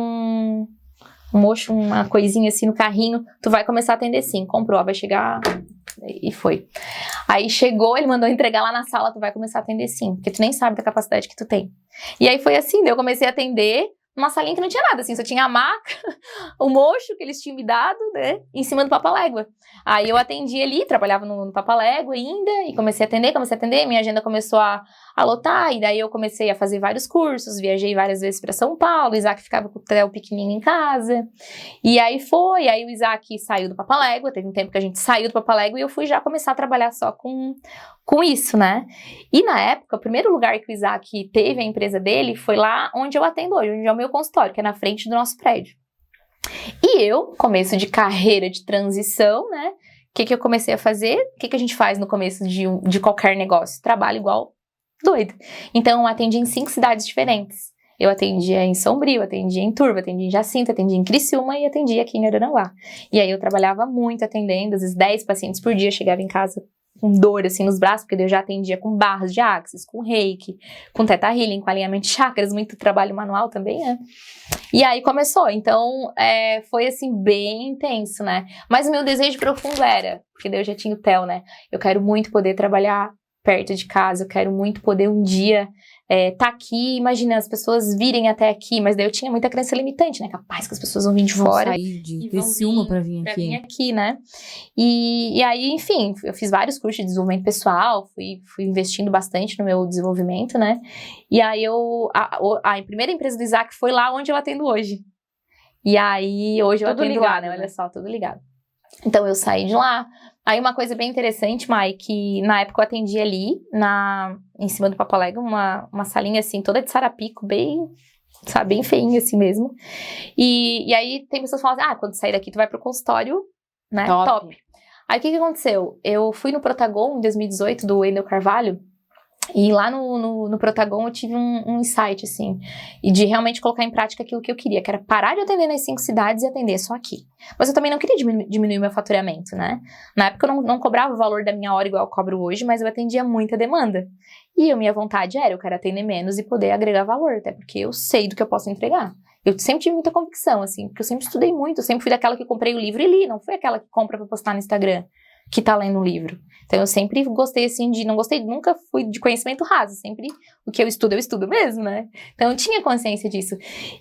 uma coisinha assim no carrinho, tu vai começar a atender sim, comprou, vai chegar, e foi. Aí chegou, ele mandou entregar lá na sala, tu vai começar a atender sim, porque tu nem sabe da capacidade que tu tem. E aí foi assim, eu comecei a atender numa salinha que não tinha nada, assim, só tinha a maca, o mocho que eles tinham me dado, né, em cima do Papalégua. Aí eu atendi ali, trabalhava no Papalégua ainda, e comecei a atender, minha agenda começou a lotar, e daí eu comecei a fazer vários cursos, viajei várias vezes para São Paulo, o Isaac ficava com o Theo pequenininho em casa, e aí o Isaac saiu do Papalégua, teve um tempo que a gente saiu do Papalégua, e eu fui já começar a trabalhar só com isso, né? E na época, o primeiro lugar que o Isaac teve a empresa dele foi lá onde eu atendo hoje, onde é o meu consultório, que é na frente do nosso prédio. E eu, começo de carreira de transição, né? O que eu comecei a fazer? O que a gente faz no começo de qualquer negócio? Trabalho igual doido. Então, eu atendi em 5 cidades diferentes. Eu atendia em Sombrio, atendia em Turva, atendia em Jacinto, atendia em Criciúma e atendia aqui em Araranguá. E aí eu trabalhava muito atendendo, às vezes 10 pacientes por dia, chegava em casa com dor, assim, nos braços, porque eu já atendia com barras de axis, com reiki, com teta healing, com alinhamento de chakras, muito trabalho manual também, né? E aí começou, então, foi, assim, bem intenso, né? Mas o meu desejo profundo era, porque daí eu já tinha o Theo, né? Eu quero muito poder trabalhar perto de casa, eu quero muito poder um dia tá aqui, imagina, as pessoas virem até aqui, mas daí eu tinha muita crença limitante, né? Capaz que as pessoas vão vir de fora. Sair de Criciúma pra vir aqui, né? E aí, enfim, eu fiz vários cursos de desenvolvimento pessoal, fui investindo bastante no meu desenvolvimento, né? E aí a primeira empresa do Isaac foi lá onde eu atendo hoje. E aí, hoje eu atendo lá, né? Olha só, tudo ligado. Então, eu saí de lá. Aí, uma coisa bem interessante, Mai, que na época eu atendi ali, em cima do Papalégua, uma salinha, assim, toda de sarapico, bem, sabe, bem feinha, assim mesmo. E aí, tem pessoas que falam assim, quando sair daqui, tu vai pro consultório, né, top. Aí, o que aconteceu? Eu fui no Protagon, em 2018, do Wendel Carvalho, e lá no Protagon eu tive um insight, assim, e de realmente colocar em prática aquilo que eu queria, que era parar de atender nas 5 cidades e atender só aqui. Mas eu também não queria diminuir meu faturamento, né? Na época eu não cobrava o valor da minha hora igual eu cobro hoje, mas eu atendia muita demanda. E a minha vontade era, eu quero atender menos e poder agregar valor, até porque eu sei do que eu posso entregar. Eu sempre tive muita convicção, assim, porque eu sempre estudei muito, eu sempre fui daquela que comprei o livro e li, não fui aquela que compra pra postar no Instagram, que tá lendo um livro. Então, eu sempre gostei, assim, nunca fui de conhecimento raso, sempre o que eu estudo mesmo, né? Então, eu tinha consciência disso.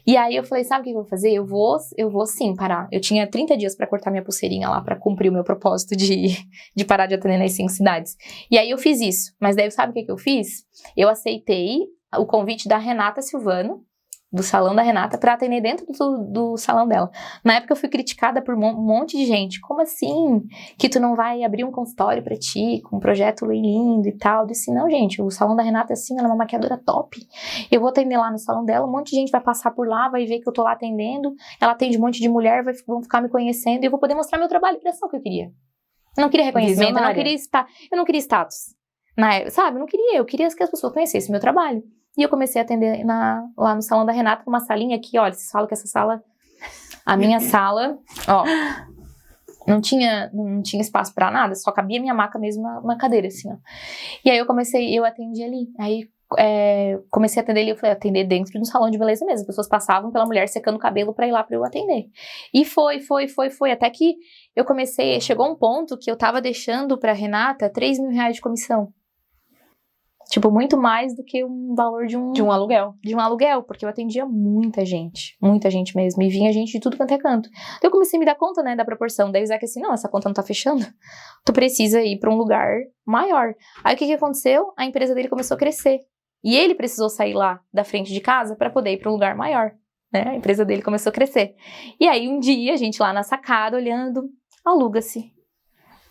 E aí, eu falei, sabe o que eu vou fazer? Eu vou sim parar. Eu tinha 30 dias pra cortar minha pulseirinha lá, pra cumprir o meu propósito de parar de atender nas 5 cidades. E aí, eu fiz isso. Mas daí, sabe o que eu fiz? Eu aceitei o convite da Renata Silvano, do salão da Renata pra atender dentro do salão dela. Na época eu fui criticada por um monte de gente. Como assim? Que tu não vai abrir um consultório pra ti, com um projeto lindo e tal? Eu disse, não, gente, o salão da Renata é assim, ela é uma maquiadora top. Eu vou atender lá no salão dela, um monte de gente vai passar por lá, vai ver que eu tô lá atendendo, ela atende um monte de mulher, vão ficar me conhecendo e eu vou poder mostrar meu trabalho. Era só o que eu queria. Eu não queria reconhecimento, eu não queria status. Sabe, eu queria que as pessoas conhecessem meu trabalho. E eu comecei a atender lá no salão da Renata, uma salinha aqui, olha, vocês falam que essa sala, a minha sala, ó, não tinha espaço pra nada, só cabia minha maca mesmo, uma cadeira, assim, ó. E aí eu atendi ali, aí comecei a atender ali, eu falei, atender dentro do salão de beleza mesmo, as pessoas passavam pela mulher secando o cabelo pra ir lá pra eu atender. E foi, até que chegou um ponto que eu tava deixando pra Renata 3 mil reais de comissão. Tipo, muito mais do que um valor de um aluguel. De um aluguel, porque eu atendia muita gente mesmo, e vinha gente de tudo quanto é canto. Então eu comecei a me dar conta, né, da proporção, daí o Isaac assim, não, essa conta não tá fechando, tu precisa ir pra um lugar maior. Aí o que aconteceu? A empresa dele começou a crescer, e ele precisou sair lá da frente de casa pra poder ir pra um lugar maior, né, a empresa dele começou a crescer. E aí um dia, a gente lá na sacada, olhando, aluga-se.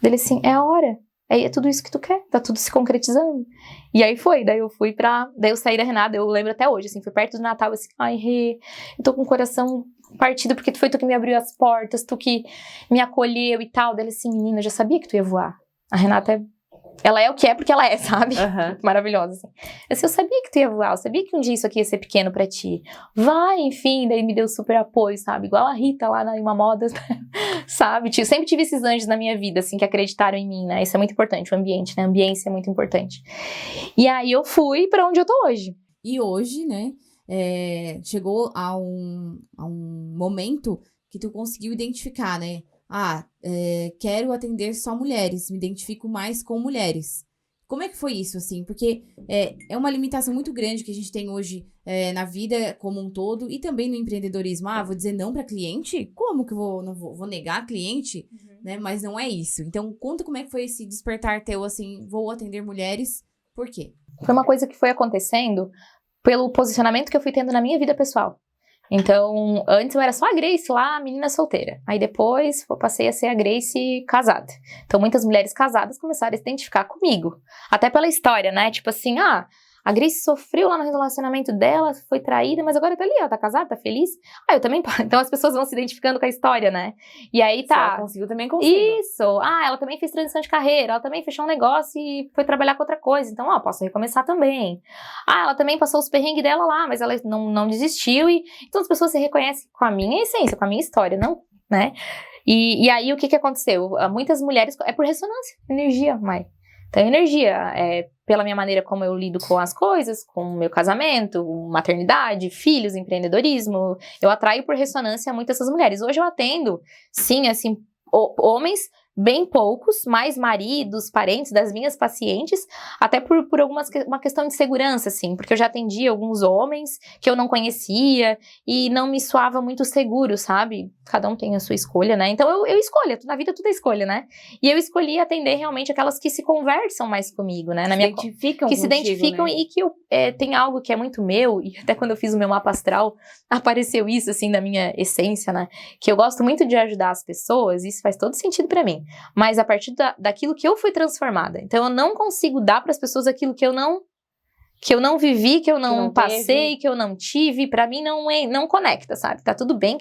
Dele assim, é a hora. Aí é tudo isso que tu quer, tá tudo se concretizando. E aí daí eu saí da Renata, eu lembro até hoje, assim, foi perto do Natal, assim, ai, Rê, eu tô com o coração partido, porque foi tu que me abriu as portas, tu que me acolheu e tal. Daí assim, menina, eu já sabia que tu ia voar. A Renata ela é o que é porque ela é, sabe? Uhum. Maravilhosa, assim. Eu sabia que tu ia voar, eu sabia que um dia isso aqui ia ser pequeno pra ti. Vai, enfim, daí me deu super apoio, sabe? Igual a Rita lá na Uma Modas, sabe? Sempre tive esses anjos na minha vida, assim, que acreditaram em mim, né? Isso é muito importante, o ambiente, né? A ambiência é muito importante. E aí eu fui pra onde eu tô hoje. E hoje, né, chegou a um momento que tu conseguiu identificar, né? Quero atender só mulheres, me identifico mais com mulheres. Como é que foi isso, assim? Porque é uma limitação muito grande que a gente tem hoje na vida como um todo e também no empreendedorismo. Vou dizer não para cliente? Como que eu não vou negar cliente? Uhum. Né? Mas não é isso. Então, conta como é que foi esse despertar teu, assim, vou atender mulheres, por quê? Foi uma coisa que foi acontecendo pelo posicionamento que eu fui tendo na minha vida pessoal. Então, antes eu era só a Grace lá, menina solteira. Aí depois eu passei a ser a Grace casada. Então, muitas mulheres casadas começaram a se identificar comigo. Até pela história, né? Tipo assim, a Grace sofreu lá no relacionamento dela, foi traída, mas agora tá ali, ela tá casada, tá feliz. Eu também. Então as pessoas vão se identificando com a história, né? E aí tá. Se ela conseguiu, também consigo. Isso. Ela também fez transição de carreira, ela também fechou um negócio e foi trabalhar com outra coisa. Então, posso recomeçar também. Ela também passou os perrengues dela lá, mas ela não desistiu. Então as pessoas se reconhecem com a minha essência, com a minha história, não, né? E aí o que aconteceu? Muitas mulheres, é por ressonância, energia, Mai. Então, energia, pela minha maneira como eu lido com as coisas, com o meu casamento, maternidade, filhos, empreendedorismo, eu atraio por ressonância muitas dessas mulheres. Hoje eu atendo, sim, assim, homens, bem poucos, mais maridos, parentes das minhas pacientes, até por uma questão de segurança, assim, porque eu já atendi alguns homens que eu não conhecia e não me soava muito seguro, sabe? Cada um tem a sua escolha, né? Então eu escolho, na vida tudo é escolha, né? E eu escolhi atender realmente aquelas que se conversam mais comigo, né? Que se identificam, né? E que tem algo que é muito meu, e até quando eu fiz o meu mapa astral, apareceu isso, assim, da minha essência, né? Que eu gosto muito de ajudar as pessoas, e isso faz todo sentido pra mim. Mas a partir daquilo que eu fui transformada. Então eu não consigo dar para as pessoas aquilo que eu não vivi, que eu não passei, que eu não tive. Pra mim não conecta, sabe? Tá tudo bem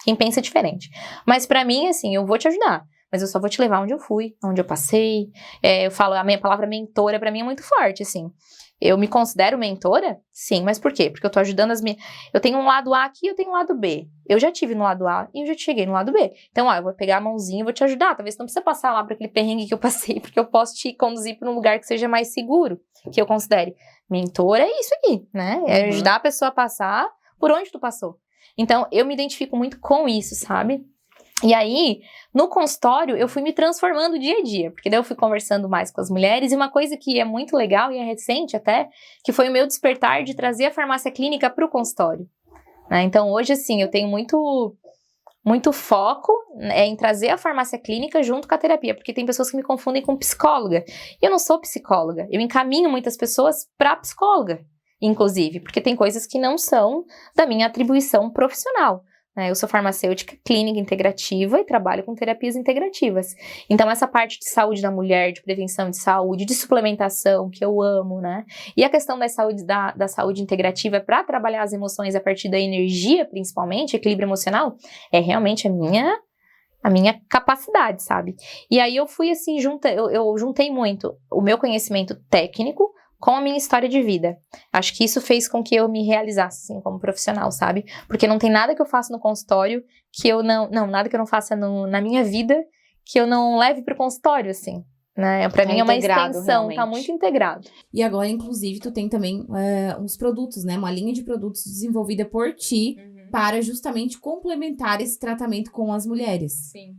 quem pensa diferente. Mas pra mim, assim, eu vou te ajudar. Mas eu só vou te levar onde eu fui, onde eu passei. Eu falo, a minha palavra mentora pra mim é muito forte, assim. Eu me considero mentora? Sim, mas por quê? Porque eu tô ajudando as minhas... Eu tenho um lado A aqui e eu tenho um lado B. Eu já tive no lado A e eu já cheguei no lado B. Então, eu vou pegar a mãozinha e vou te ajudar. Talvez não precisa passar lá para aquele perrengue que eu passei, porque eu posso te conduzir para um lugar que seja mais seguro, que eu considere. Mentora é isso aqui, né? É ajudar a pessoa a passar por onde tu passou. Então, eu me identifico muito com isso, sabe? E aí, no consultório, eu fui me transformando dia a dia, porque daí eu fui conversando mais com as mulheres, e uma coisa que é muito legal, e é recente até, que foi o meu despertar de trazer a farmácia clínica para o consultório. Né? Então, hoje, assim, eu tenho muito foco em trazer a farmácia clínica junto com a terapia, porque tem pessoas que me confundem com psicóloga, e eu não sou psicóloga, eu encaminho muitas pessoas para psicóloga. inclusive, porque tem coisas que não são da minha atribuição profissional. Eu sou farmacêutica clínica integrativa e trabalho com terapias integrativas. Então, essa parte de saúde da mulher, de prevenção de saúde, de suplementação, que eu amo, né? E a questão da saúde integrativa para trabalhar as emoções a partir da energia, principalmente, equilíbrio emocional, é realmente a minha capacidade, sabe? E aí eu fui assim, eu juntei muito o meu conhecimento técnico com a minha história de vida. Acho que isso fez com que eu me realizasse, assim, como profissional, sabe? Porque não tem nada que eu faça no consultório que eu nada que eu não faça na minha vida que eu não leve pro consultório, assim, né? Pra mim é uma extensão, realmente. Tá muito integrado. E agora, inclusive, tu tem também uns produtos, né? Uma linha de produtos desenvolvida por ti para justamente complementar esse tratamento com as mulheres. Sim.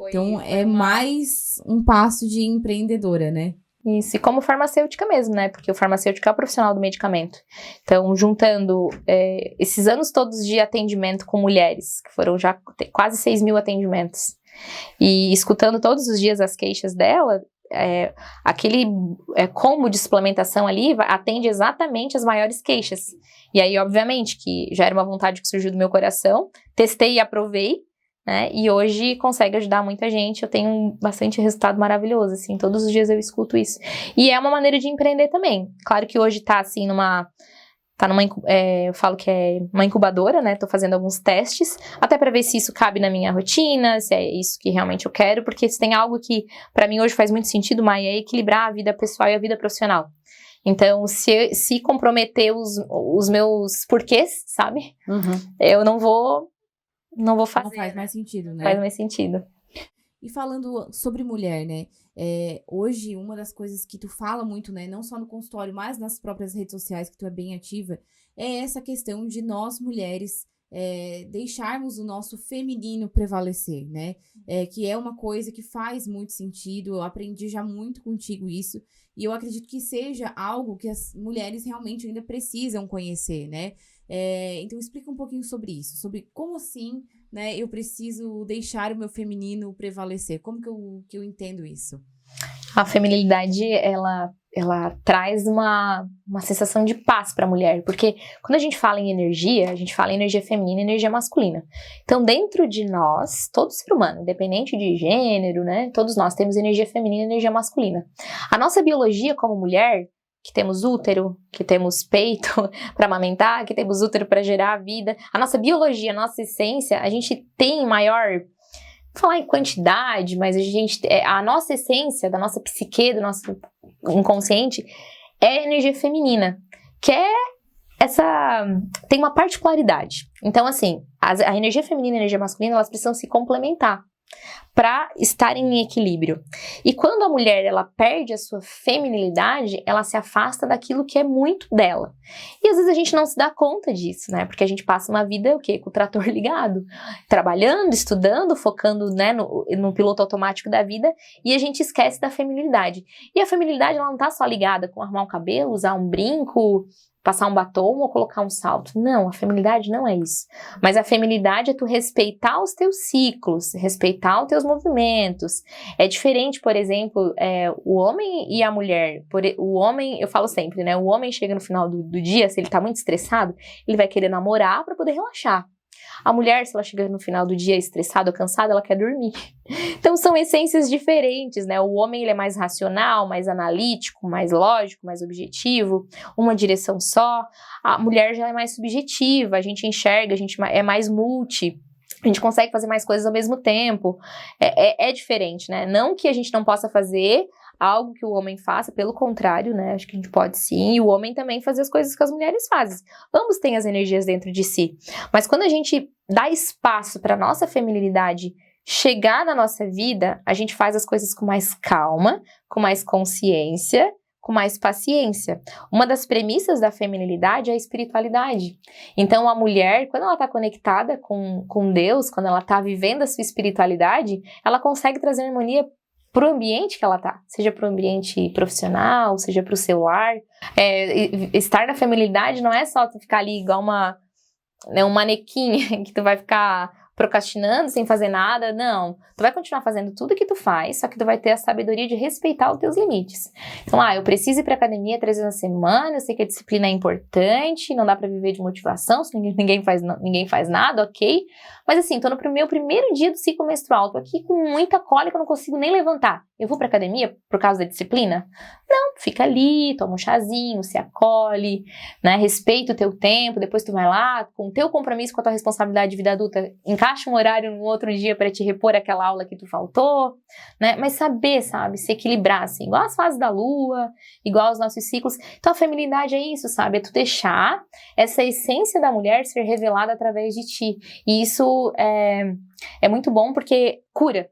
Então, mais um passo de empreendedora, né? Isso, e como farmacêutica mesmo, né? Porque o farmacêutico é o profissional do medicamento. Então, juntando esses anos todos de atendimento com mulheres, que foram já quase 6.000 atendimentos, e escutando todos os dias as queixas dela, aquele combo de suplementação ali atende exatamente as maiores queixas. E aí, obviamente, que já era uma vontade que surgiu do meu coração, testei e aprovei, né? E hoje consegue ajudar muita gente. Eu tenho bastante resultado maravilhoso, assim, todos os dias eu escuto isso. E é uma maneira de empreender também. Claro que hoje tá assim eu falo que é uma incubadora, né? Tô fazendo alguns testes, até para ver se isso cabe na minha rotina, se é isso que realmente eu quero, porque se tem algo que para mim hoje faz muito sentido, Maia, é equilibrar a vida pessoal e a vida profissional. Então, se comprometer os meus porquês, sabe? Eu não vou fazer. Não faz mais sentido, né? Faz mais sentido. E falando sobre mulher, né? Hoje, uma das coisas que tu fala muito, né? Não só no consultório, mas nas próprias redes sociais, que tu é bem ativa, é essa questão de nós, mulheres, deixarmos o nosso feminino prevalecer, né? Que é uma coisa que faz muito sentido. Eu aprendi já muito contigo isso. E eu acredito que seja algo que as mulheres realmente ainda precisam conhecer, né? Então, explica um pouquinho sobre isso. Sobre como assim, né, eu preciso deixar o meu feminino prevalecer. Como que eu entendo isso? A feminilidade, ela traz uma sensação de paz para a mulher, porque quando a gente fala em energia, a gente fala em energia feminina e energia masculina. Então, dentro de nós, todo ser humano, independente de gênero, né, todos nós temos energia feminina e energia masculina. A nossa biologia como mulher, que temos útero, que temos peito para amamentar, que temos útero para gerar a vida, a nossa biologia, a nossa essência, a gente tem maior... Vou falar em quantidade, mas a nossa essência, da nossa psique, do nosso inconsciente, é energia feminina, que tem uma particularidade. Então, assim, a energia feminina e a energia masculina, elas precisam se complementar para estar em equilíbrio. E quando a mulher ela perde a sua feminilidade, ela se afasta daquilo que é muito dela. E às vezes a gente não se dá conta disso, né? Porque a gente passa uma vida com o trator ligado, trabalhando, estudando, focando, né, no piloto automático da vida, e a gente esquece da feminilidade. E a feminilidade ela não tá só ligada com arrumar um cabelo, usar um brinco, passar um batom ou colocar um salto. Não, a feminilidade não é isso. Mas a feminilidade é tu respeitar os teus ciclos, respeitar os teus movimentos. É diferente, por exemplo, o homem e a mulher. O homem, eu falo sempre, né? O homem chega no final do dia, se ele tá muito estressado, ele vai querer namorar para poder relaxar. A mulher, se ela chega no final do dia estressada ou cansada, ela quer dormir. Então, são essências diferentes, né? O homem, ele é mais racional, mais analítico, mais lógico, mais objetivo, uma direção só. A mulher já é mais subjetiva, a gente enxerga, a gente é mais multi. A gente consegue fazer mais coisas ao mesmo tempo. É diferente, né? Não que a gente não possa fazer algo que o homem faça, pelo contrário, né? Acho que a gente pode sim, e o homem também fazer as coisas que as mulheres fazem. Ambos têm as energias dentro de si. Mas quando a gente dá espaço para nossa feminilidade chegar na nossa vida, a gente faz as coisas com mais calma, com mais consciência, com mais paciência. Uma das premissas da feminilidade é a espiritualidade. Então, a mulher, quando ela está conectada com Deus, quando ela está vivendo a sua espiritualidade, ela consegue trazer harmonia para o ambiente que ela tá, seja para o ambiente profissional, seja para o seu lar. Estar na feminilidade não é só tu ficar ali igual um manequim que tu vai ficar procrastinando, sem fazer nada. Não. Tu vai continuar fazendo tudo que tu faz, só que tu vai ter a sabedoria de respeitar os teus limites. Então, eu preciso ir pra academia 3 vezes na semana, eu sei que a disciplina é importante, não dá pra viver de motivação, se ninguém faz nada, ok? Mas assim, tô no meu primeiro dia do ciclo menstrual, tô aqui com muita cólica, eu não consigo nem levantar. Eu vou pra academia por causa da disciplina? Não, fica ali, toma um chazinho, se acolhe, né? Respeita o teu tempo, depois tu vai lá, com o teu compromisso com a tua responsabilidade de vida adulta, encaixa um horário no outro dia para te repor aquela aula que tu faltou, né? Mas saber, sabe, se equilibrar, assim, igual as fases da lua, igual os nossos ciclos. Então a feminilidade é isso, sabe? É tu deixar essa essência da mulher ser revelada através de ti. E isso é muito bom porque cura.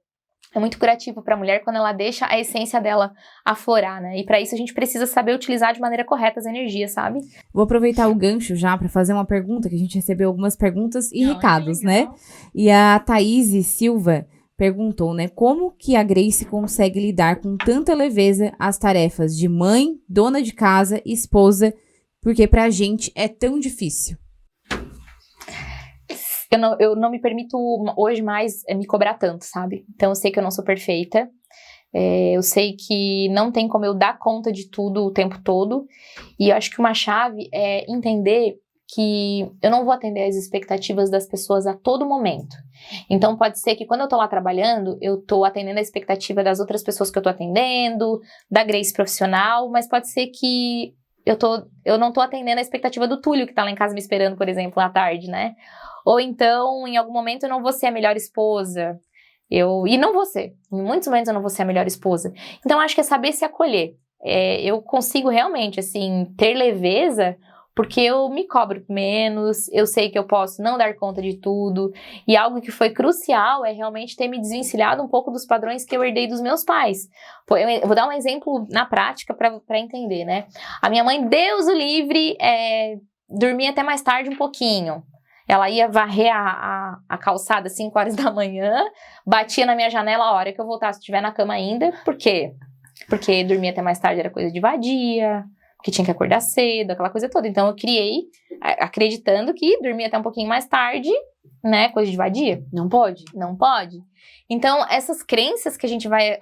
É muito curativo para a mulher quando ela deixa a essência dela aflorar, né? E para isso a gente precisa saber utilizar de maneira correta as energias, sabe? Vou aproveitar o gancho já para fazer uma pergunta, que a gente recebeu algumas perguntas e recados, né? E a Thaís Silva perguntou, né? Como que a Grace consegue lidar com tanta leveza as tarefas de mãe, dona de casa, esposa, porque pra gente é tão difícil. Eu não me permito hoje mais me cobrar tanto, sabe? Então eu sei que eu não sou perfeita, eu sei que não tem como eu dar conta de tudo o tempo todo, e eu acho que uma chave é entender que eu não vou atender às expectativas das pessoas a todo momento. Então pode ser que quando eu tô lá trabalhando, eu tô atendendo a expectativa das outras pessoas que eu tô atendendo, da Grace profissional, mas pode ser que eu não tô atendendo a expectativa do Túlio, que tá lá em casa me esperando, por exemplo, à tarde, né? Ou então, em algum momento, eu não vou ser a melhor esposa. E não vou ser. Em muitos momentos, eu não vou ser a melhor esposa. Então, acho que é saber se acolher. Eu consigo realmente, assim, ter leveza, porque eu me cobro menos, eu sei que eu posso não dar conta de tudo. E algo que foi crucial é realmente ter me desvencilhado um pouco dos padrões que eu herdei dos meus pais. Eu vou dar um exemplo na prática para entender, né? A minha mãe, Deus o livre, dormia até mais tarde um pouquinho. Ela ia varrer a calçada às 5 horas da manhã, batia na minha janela a hora que eu voltasse, se estiver na cama ainda. Por quê? Porque dormir até mais tarde era coisa de vadia, que tinha que acordar cedo, aquela coisa toda. Então eu criei, acreditando que dormir até um pouquinho mais tarde, né, coisa de vadia. Não pode? Não pode. Então essas crenças que a gente vai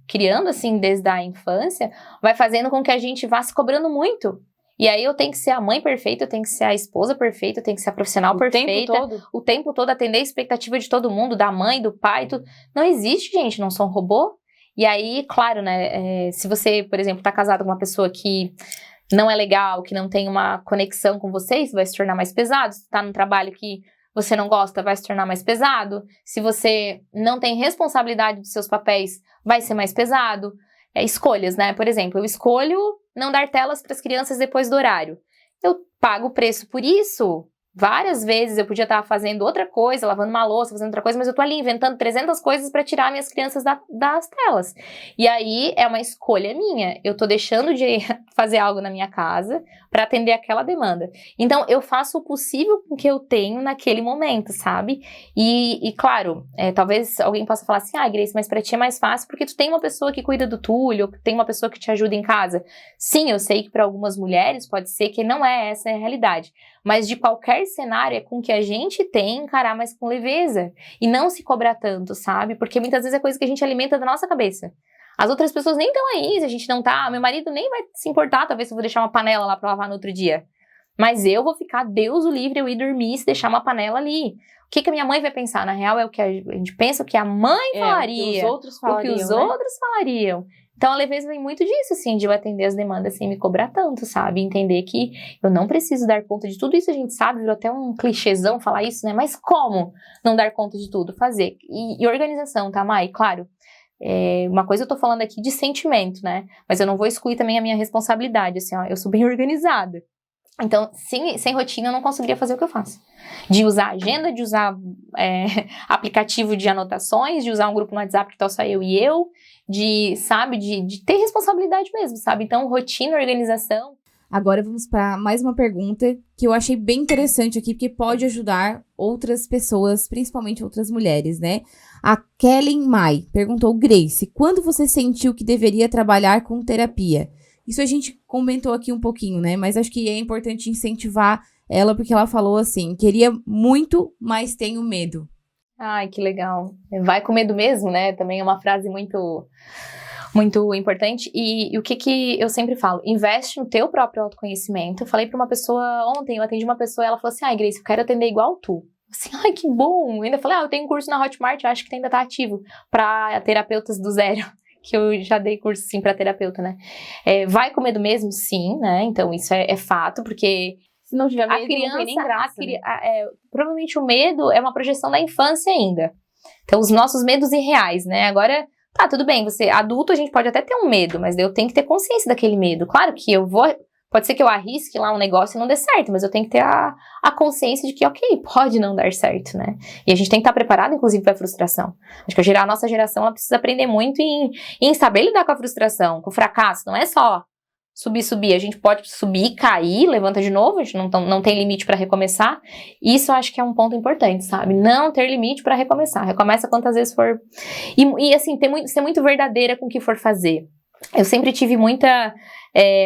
criando, assim, desde a infância, vai fazendo com que a gente vá se cobrando muito. E aí eu tenho que ser a mãe perfeita, eu tenho que ser a esposa perfeita, eu tenho que ser a profissional perfeita. O tempo todo atender a expectativa de todo mundo, da mãe, do pai, tudo. Não existe, gente, não sou um robô. E aí, claro, né, se você, por exemplo, tá casado com uma pessoa que não é legal, que não tem uma conexão com você, isso vai se tornar mais pesado. Se tá num trabalho que você não gosta, vai se tornar mais pesado. Se você não tem responsabilidade dos seus papéis, vai ser mais pesado. Escolhas, né? Por exemplo, eu escolho não dar telas para as crianças depois do horário. Eu pago o preço por isso. Várias vezes eu podia estar fazendo outra coisa, lavando uma louça, fazendo outra coisa, mas eu tô ali inventando 300 coisas para tirar minhas crianças das telas. E aí é uma escolha minha. Eu tô deixando de fazer algo na minha casa para atender aquela demanda. Então eu faço o possível com que eu tenho naquele momento, sabe? E claro, talvez alguém possa falar assim, Grace, mas para ti é mais fácil porque tu tem uma pessoa que cuida do Túlio, ou tem uma pessoa que te ajuda em casa. Sim, eu sei que para algumas mulheres pode ser que não é essa a realidade. Mas de qualquer cenário é com que a gente tem encarar mais com leveza. E não se cobrar tanto, sabe? Porque muitas vezes é coisa que a gente alimenta da nossa cabeça. As outras pessoas nem estão aí, se a gente não tá. Meu marido nem vai se importar, talvez se eu vou deixar uma panela lá pra lavar no outro dia. Mas eu vou ficar, Deus o livre, eu ir dormir se deixar uma panela ali. O que a minha mãe vai pensar? Na real, é o que a gente pensa, o que a mãe falaria. O que os outros falariam. O que os outros falariam. Então, a leveza vem muito disso, assim, de eu atender as demandas sem me cobrar tanto, sabe? Entender que eu não preciso dar conta de tudo isso, a gente sabe, virou até um clichêzão falar isso, né? Mas como não dar conta de tudo? Fazer. E organização, tá, Mai? Claro, uma coisa eu tô falando aqui de sentimento, né? Mas eu não vou excluir também a minha responsabilidade, assim, ó, eu sou bem organizada. Então, sem rotina, eu não conseguiria fazer o que eu faço. De usar agenda, de usar aplicativo de anotações, de usar um grupo no WhatsApp que tá só eu e eu, de ter responsabilidade mesmo, sabe? Então, rotina, organização. Agora vamos para mais uma pergunta que eu achei bem interessante aqui, porque pode ajudar outras pessoas, principalmente outras mulheres, né? A Kellen Mai perguntou, Grace, quando você sentiu que deveria trabalhar com terapia? Isso a gente comentou aqui um pouquinho, né? Mas acho que é importante incentivar ela, porque ela falou assim, queria muito, mas tenho medo. Ai, que legal. Vai com medo mesmo, né? Também é uma frase muito importante. E o que eu sempre falo? Investe no teu próprio autoconhecimento. Eu falei pra uma pessoa ontem, eu atendi uma pessoa e ela falou assim, Grace, eu quero atender igual tu. Assim, ai, que bom. Eu ainda falei, eu tenho um curso na Hotmart, eu acho que ainda tá ativo pra terapeutas do zero. Que eu já dei curso, sim, pra terapeuta, né? Vai com medo mesmo? Sim, né? Então, isso é fato, porque... Se não tiver medo, a criança, não tem nem graça, né? provavelmente o medo é uma projeção da infância ainda. Então, os nossos medos irreais, né? Agora, tá, tudo bem, você adulto, a gente pode até ter um medo, mas eu tenho que ter consciência daquele medo. Claro que pode ser que eu arrisque lá um negócio e não dê certo, mas eu tenho que ter a consciência de que, ok, pode não dar certo, né? E a gente tem que estar preparado, inclusive, para a frustração. Acho que a nossa geração, ela precisa aprender muito em saber lidar com a frustração, com o fracasso. Não é só subir. A gente pode subir, cair, levanta de novo, a gente não tem limite para recomeçar. Isso eu acho que é um ponto importante, sabe? Não ter limite para recomeçar. Recomeça quantas vezes for. E assim, ser muito verdadeira com o que for fazer. Eu sempre tive muita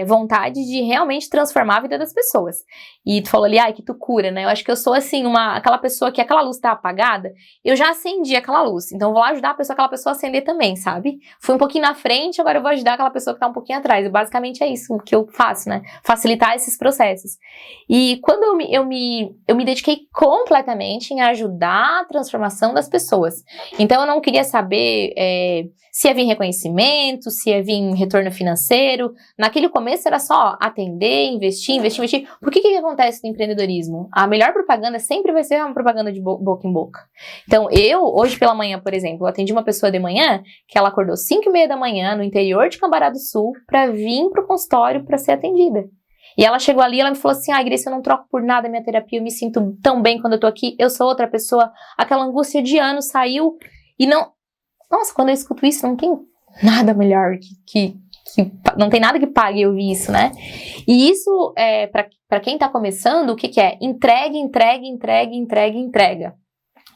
vontade de realmente transformar a vida das pessoas. E tu falou ali, que tu cura, né? Eu acho que eu sou assim, aquela pessoa que aquela luz tá apagada, eu já acendi aquela luz. Então eu vou lá ajudar aquela pessoa a acender também, sabe? Fui um pouquinho na frente, agora eu vou ajudar aquela pessoa que tá um pouquinho atrás. E basicamente é isso que eu faço, né? Facilitar esses processos. E quando eu me dediquei completamente em ajudar a transformação das pessoas. Então eu não queria saber se ia vir reconhecimento, se ia vir retorno financeiro. Naquele começo era só atender, investir. Por que acontece no empreendedorismo? A melhor propaganda sempre vai ser uma propaganda de boca em boca. Então, hoje pela manhã, por exemplo, eu atendi uma pessoa de manhã que ela acordou 5h30 da manhã no interior de Cambará do Sul para vir pro consultório para ser atendida. E ela chegou ali e ela me falou assim, Grace, eu não troco por nada a minha terapia, eu me sinto tão bem quando eu tô aqui, eu sou outra pessoa, aquela angústia de anos saiu e não... Nossa, quando eu escuto isso, não tem nada melhor que não tem nada que pague eu ouvir isso, né? E isso, para quem tá começando, o que é? Entrega.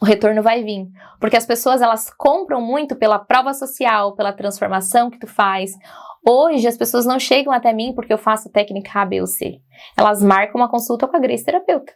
O retorno vai vir. Porque as pessoas, elas compram muito pela prova social, pela transformação que tu faz. Hoje, as pessoas não chegam até mim porque eu faço técnica A, B ou C. Elas marcam uma consulta com a Grace terapeuta.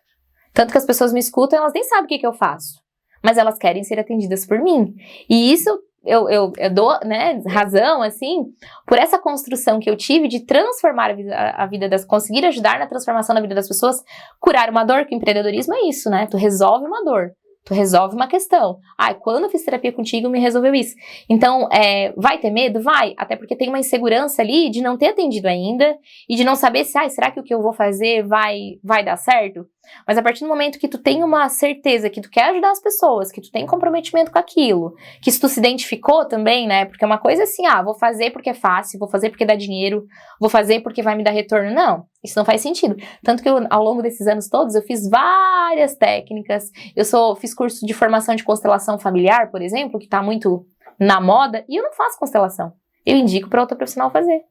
Tanto que as pessoas me escutam, elas nem sabem o que eu faço. Mas elas querem ser atendidas por mim. E isso... Eu dou, né, razão, assim, por essa construção que eu tive de transformar a vida conseguir ajudar na transformação da vida das pessoas, curar uma dor, que o empreendedorismo é isso, né? Tu resolve uma dor, tu resolve uma questão. Quando eu fiz terapia contigo, me resolveu isso. Então, vai ter medo? Vai, até porque tem uma insegurança ali de não ter atendido ainda e de não saber se, será que o que eu vou fazer vai dar certo? Mas a partir do momento que tu tem uma certeza que tu quer ajudar as pessoas, que tu tem comprometimento com aquilo, que se tu se identificou também, né? Porque uma coisa é assim, vou fazer porque é fácil, vou fazer porque dá dinheiro, vou fazer porque vai me dar retorno. Não, isso não faz sentido. Tanto que ao longo desses anos todos, eu fiz várias técnicas, fiz curso de formação de constelação familiar, por exemplo, que tá muito na moda, e eu não faço constelação. Eu indico para outra profissional fazer.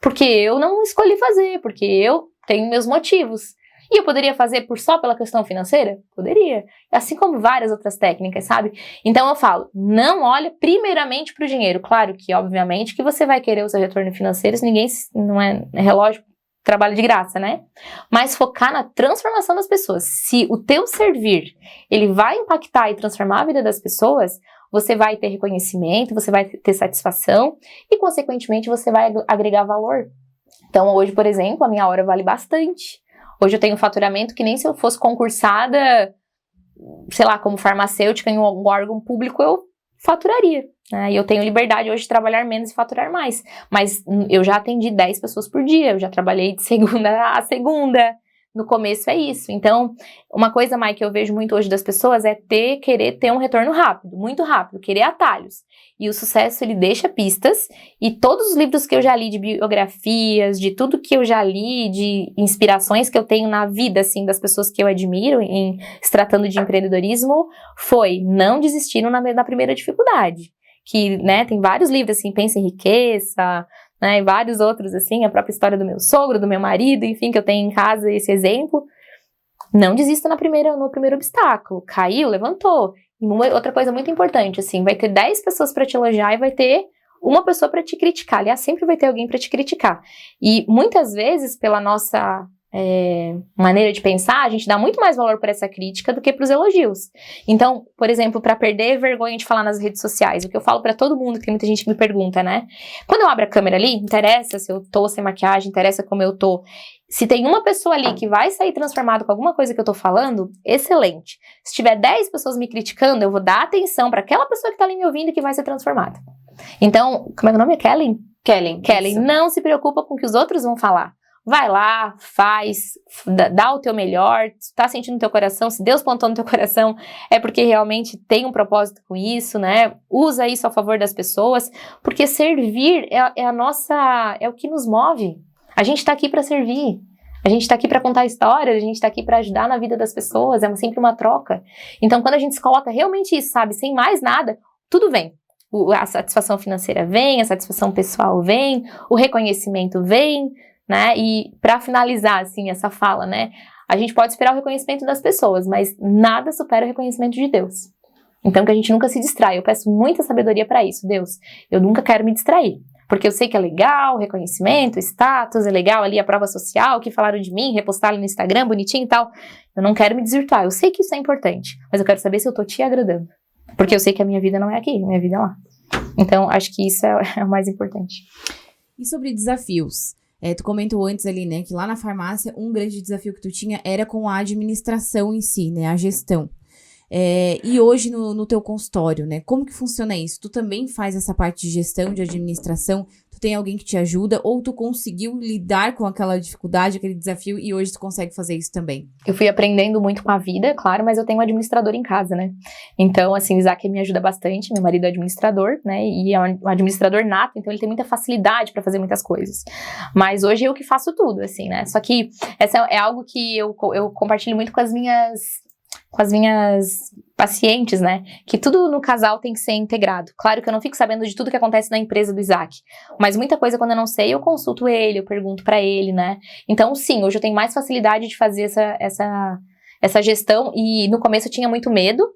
Porque eu não escolhi fazer, porque eu tenho meus motivos. E eu poderia fazer só pela questão financeira? Poderia. Assim como várias outras técnicas, sabe? Então eu falo, não olha primeiramente para o dinheiro. Claro que, obviamente, que você vai querer o seu retorno financeiro, não é relógio, trabalho de graça, né? Mas focar na transformação das pessoas. Se o teu servir, ele vai impactar e transformar a vida das pessoas, você vai ter reconhecimento, você vai ter satisfação e, consequentemente, você vai agregar valor. Então, hoje, por exemplo, a minha hora vale bastante. Hoje eu tenho um faturamento que nem se eu fosse concursada, sei lá, como farmacêutica em um órgão público, eu faturaria. Né? E eu tenho liberdade hoje de trabalhar menos e faturar mais. Mas eu já atendi 10 pessoas por dia, eu já trabalhei de segunda a segunda. No começo é isso. Então, uma coisa, Mai, que eu vejo muito hoje das pessoas é querer ter um retorno rápido, muito rápido, querer atalhos. E o sucesso, ele deixa pistas, e todos os livros que eu já li de biografias, de tudo que eu já li, de inspirações que eu tenho na vida, assim, das pessoas que eu admiro, se tratando de empreendedorismo, foi não desistiram na primeira dificuldade. Que, né, tem vários livros, assim, Pensa em Riqueza, né, e vários outros, assim, a própria história do meu sogro, do meu marido, enfim, que eu tenho em casa esse exemplo. Não desista no primeiro obstáculo. Caiu, levantou. E outra coisa muito importante, assim, vai ter 10 pessoas para te elogiar e vai ter uma pessoa para te criticar. Aliás, sempre vai ter alguém para te criticar. E muitas vezes, pela nossa maneira de pensar, a gente dá muito mais valor para essa crítica do que para os elogios. Então, por exemplo, para perder vergonha de falar nas redes sociais, o que eu falo para todo mundo, que tem muita gente que me pergunta, né? Quando eu abro a câmera ali, interessa se eu tô sem maquiagem, interessa como eu tô. Se tem uma pessoa ali que vai sair transformada com alguma coisa que eu tô falando, excelente. Se tiver 10 pessoas me criticando, eu vou dar atenção para aquela pessoa que tá ali me ouvindo e que vai ser transformada. Então, como é que o nome? Kellen, não se preocupa com o que os outros vão falar. Vai lá, faz, dá o teu melhor, se tá sentindo no teu coração, se Deus plantou no teu coração, é porque realmente tem um propósito com isso, né? Usa isso a favor das pessoas, porque servir é o que nos move. A gente tá aqui para servir, a gente tá aqui para contar histórias, a gente tá aqui para ajudar na vida das pessoas, é sempre uma troca. Então, quando a gente se coloca realmente isso, sabe, sem mais nada, tudo vem. A satisfação financeira vem, a satisfação pessoal vem, o reconhecimento vem, né? E para finalizar, assim, essa fala, né? A gente pode esperar o reconhecimento das pessoas, mas nada supera o reconhecimento de Deus. Então, que a gente nunca se distraia. Eu peço muita sabedoria para isso. Deus, eu nunca quero me distrair. Porque eu sei que é legal, reconhecimento, status, é legal ali a prova social, que falaram de mim, repostar ali no Instagram, bonitinho e tal. Eu não quero me desvirtuar. Eu sei que isso é importante, mas eu quero saber se eu tô te agradando. Porque eu sei que a minha vida não é aqui, a minha vida é lá. Então, acho que isso é o mais importante. E sobre desafios? Tu comentou antes ali, né, que lá na farmácia, um grande desafio que tu tinha era com a administração em si, né, a gestão. E hoje no teu consultório, né, como que funciona isso? Tu também faz essa parte de gestão, de administração? Tu tem alguém que te ajuda? Ou tu conseguiu lidar com aquela dificuldade, aquele desafio, e hoje tu consegue fazer isso também? Eu fui aprendendo muito com a vida, claro, mas eu tenho um administrador em casa, né? Então, assim, o Isaac me ajuda bastante, meu marido é administrador, né? E é um administrador nato, então ele tem muita facilidade para fazer muitas coisas. Mas hoje eu que faço tudo, assim, né? Só que essa é algo que eu compartilho muito com as minhas pacientes, né? Que tudo no casal tem que ser integrado. Claro que eu não fico sabendo de tudo que acontece na empresa do Isaac, mas muita coisa quando eu não sei, eu consulto ele, eu pergunto pra ele, né? Então, sim, hoje eu tenho mais facilidade de fazer essa gestão e no começo eu tinha muito medo,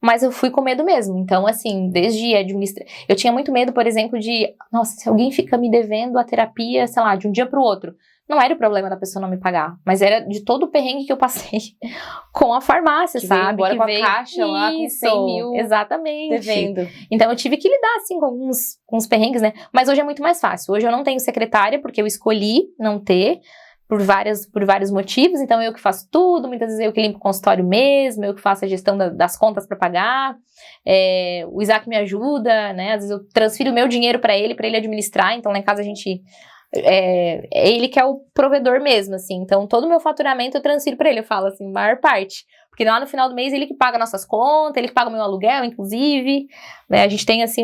mas eu fui com medo mesmo. Então, assim, desde administrar... Eu tinha muito medo, por exemplo, de... Nossa, se alguém fica me devendo a terapia, sei lá, de um dia pro outro. Não era o problema da pessoa não me pagar, mas era de todo o perrengue que eu passei com a farmácia, que sabe? Veio embora que com veio... a caixa lá com 100 mil exatamente. devendo. Então eu tive que lidar, assim, com uns perrengues, né? Mas hoje é muito mais fácil. Hoje eu não tenho secretária, porque eu escolhi não ter, por vários motivos. Então eu que faço tudo, muitas vezes eu que limpo o consultório mesmo, eu que faço a gestão das contas para pagar. O Isaac me ajuda, né? Às vezes eu transfiro o meu dinheiro para ele administrar. Então lá em casa a gente... ele que é o provedor mesmo, assim. Então, todo o meu faturamento eu transfiro pra ele. Eu falo assim, maior parte. Porque lá no final do mês, ele que paga nossas contas, ele que paga o meu aluguel, inclusive. A gente tem, assim,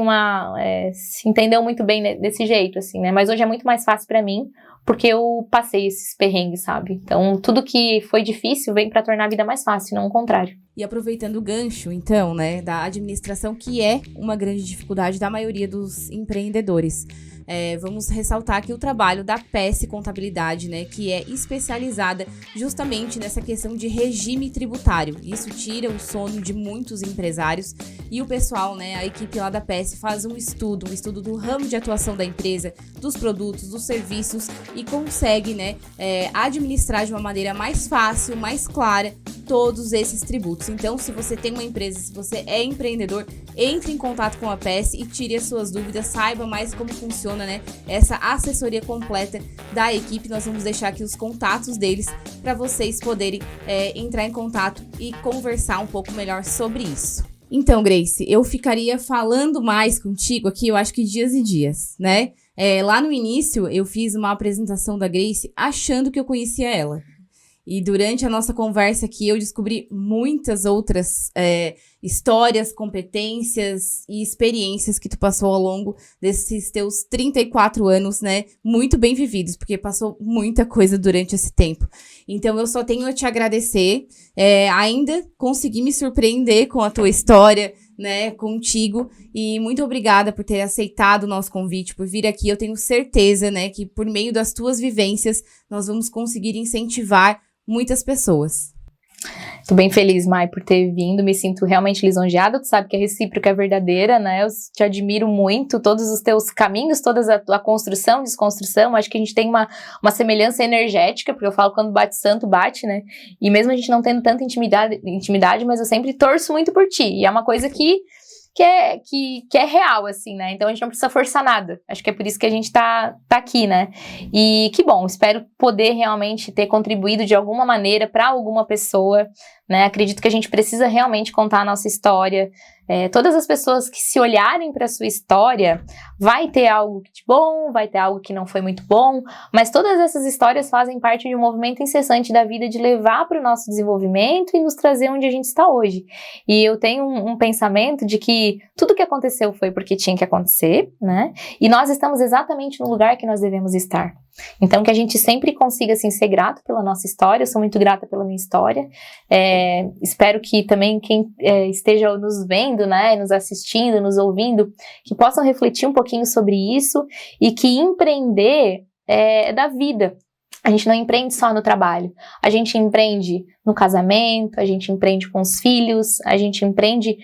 se entendeu muito bem desse jeito, assim, né? Mas hoje é muito mais fácil pra mim, porque eu passei esses perrengues, sabe? Então, tudo que foi difícil vem pra tornar a vida mais fácil, não o contrário. E aproveitando o gancho, então, né, da administração, que é uma grande dificuldade da maioria dos empreendedores. Vamos ressaltar aqui o trabalho da PS Contabilidade, né, que é especializada justamente nessa questão de regime tributário. Isso tira o sono de muitos empresários e o pessoal, né, a equipe lá da PS faz um estudo do ramo de atuação da empresa, dos produtos, dos serviços e consegue, né, administrar de uma maneira mais fácil, mais clara todos esses tributos. Então, se você tem uma empresa, se você é empreendedor, entre em contato com a PS e tire as suas dúvidas, saiba mais como funciona, né, essa assessoria completa da equipe. Nós vamos deixar aqui os contatos deles para vocês poderem entrar em contato e conversar um pouco melhor sobre isso. Então, Grace, eu ficaria falando mais contigo aqui, eu acho que dias e dias, né? Lá no início, eu fiz uma apresentação da Grace achando que eu conhecia ela. E durante a nossa conversa aqui, eu descobri muitas outras histórias, competências e experiências que tu passou ao longo desses teus 34 anos, né? Muito bem vividos, porque passou muita coisa durante esse tempo. Então, eu só tenho a te agradecer. Ainda consegui me surpreender com a tua história, né, contigo. E muito obrigada por ter aceitado o nosso convite, por vir aqui. Eu tenho certeza, né, que por meio das tuas vivências, nós vamos conseguir incentivar muitas pessoas. Tô bem feliz, Mai, por ter vindo, me sinto realmente lisonjeada, tu sabe que a recíproca é verdadeira, né, eu te admiro muito, todos os teus caminhos, toda a tua construção, desconstrução, acho que a gente tem uma semelhança energética, porque eu falo quando bate santo, bate, né, e mesmo a gente não tendo tanta intimidade, mas eu sempre torço muito por ti, e é uma coisa que é real, assim, né? Então a gente não precisa forçar nada. Acho que é por isso que a gente tá aqui, né? E que bom, espero poder realmente ter contribuído de alguma maneira para alguma pessoa, né? Acredito que a gente precisa realmente contar a nossa história. Todas as pessoas que se olharem para sua história, vai ter algo de bom, vai ter algo que não foi muito bom, mas todas essas histórias fazem parte de um movimento incessante da vida de levar para o nosso desenvolvimento e nos trazer onde a gente está hoje. E eu tenho um pensamento de que tudo que aconteceu foi porque tinha que acontecer, né? E nós estamos exatamente no lugar que nós devemos estar. Então, que a gente sempre consiga, assim, ser grato pela nossa história. Eu sou muito grata pela minha história. Espero que também quem esteja nos vendo, né, nos assistindo, nos ouvindo, que possam refletir um pouquinho sobre isso e que empreender é da vida. A gente não empreende só no trabalho. A gente empreende no casamento, a gente empreende com os filhos, a gente empreende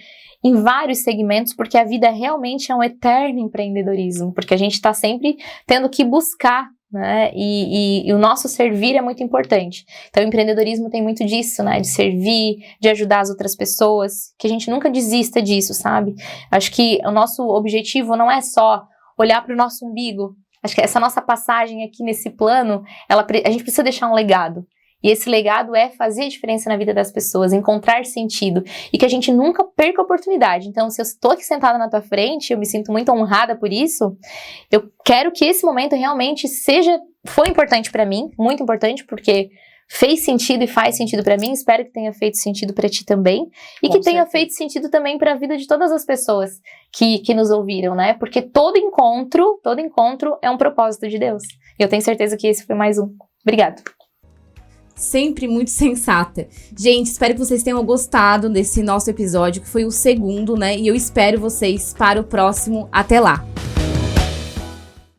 em vários segmentos, porque a vida realmente é um eterno empreendedorismo, porque a gente está sempre tendo que buscar, né? E o nosso servir é muito importante. Então o empreendedorismo tem muito disso, né? De servir, de ajudar as outras pessoas, que a gente nunca desista disso, sabe? Acho que o nosso objetivo não é só olhar para o nosso umbigo. Acho que essa nossa passagem aqui nesse plano, a gente precisa deixar um legado. E esse legado é fazer a diferença na vida das pessoas, encontrar sentido, e que a gente nunca perca a oportunidade. Então, se eu estou aqui sentada na tua frente, eu me sinto muito honrada por isso, eu quero que esse momento realmente foi importante para mim, muito importante, porque fez sentido e faz sentido para mim, espero que tenha feito sentido para ti também, e que tenha feito sentido também para a vida de todas as pessoas que nos ouviram, né? Porque todo encontro é um propósito de Deus. E eu tenho certeza que esse foi mais um. Obrigada. Sempre muito sensata. Gente, espero que vocês tenham gostado desse nosso episódio, que foi o segundo, né? E eu espero vocês para o próximo. Até lá!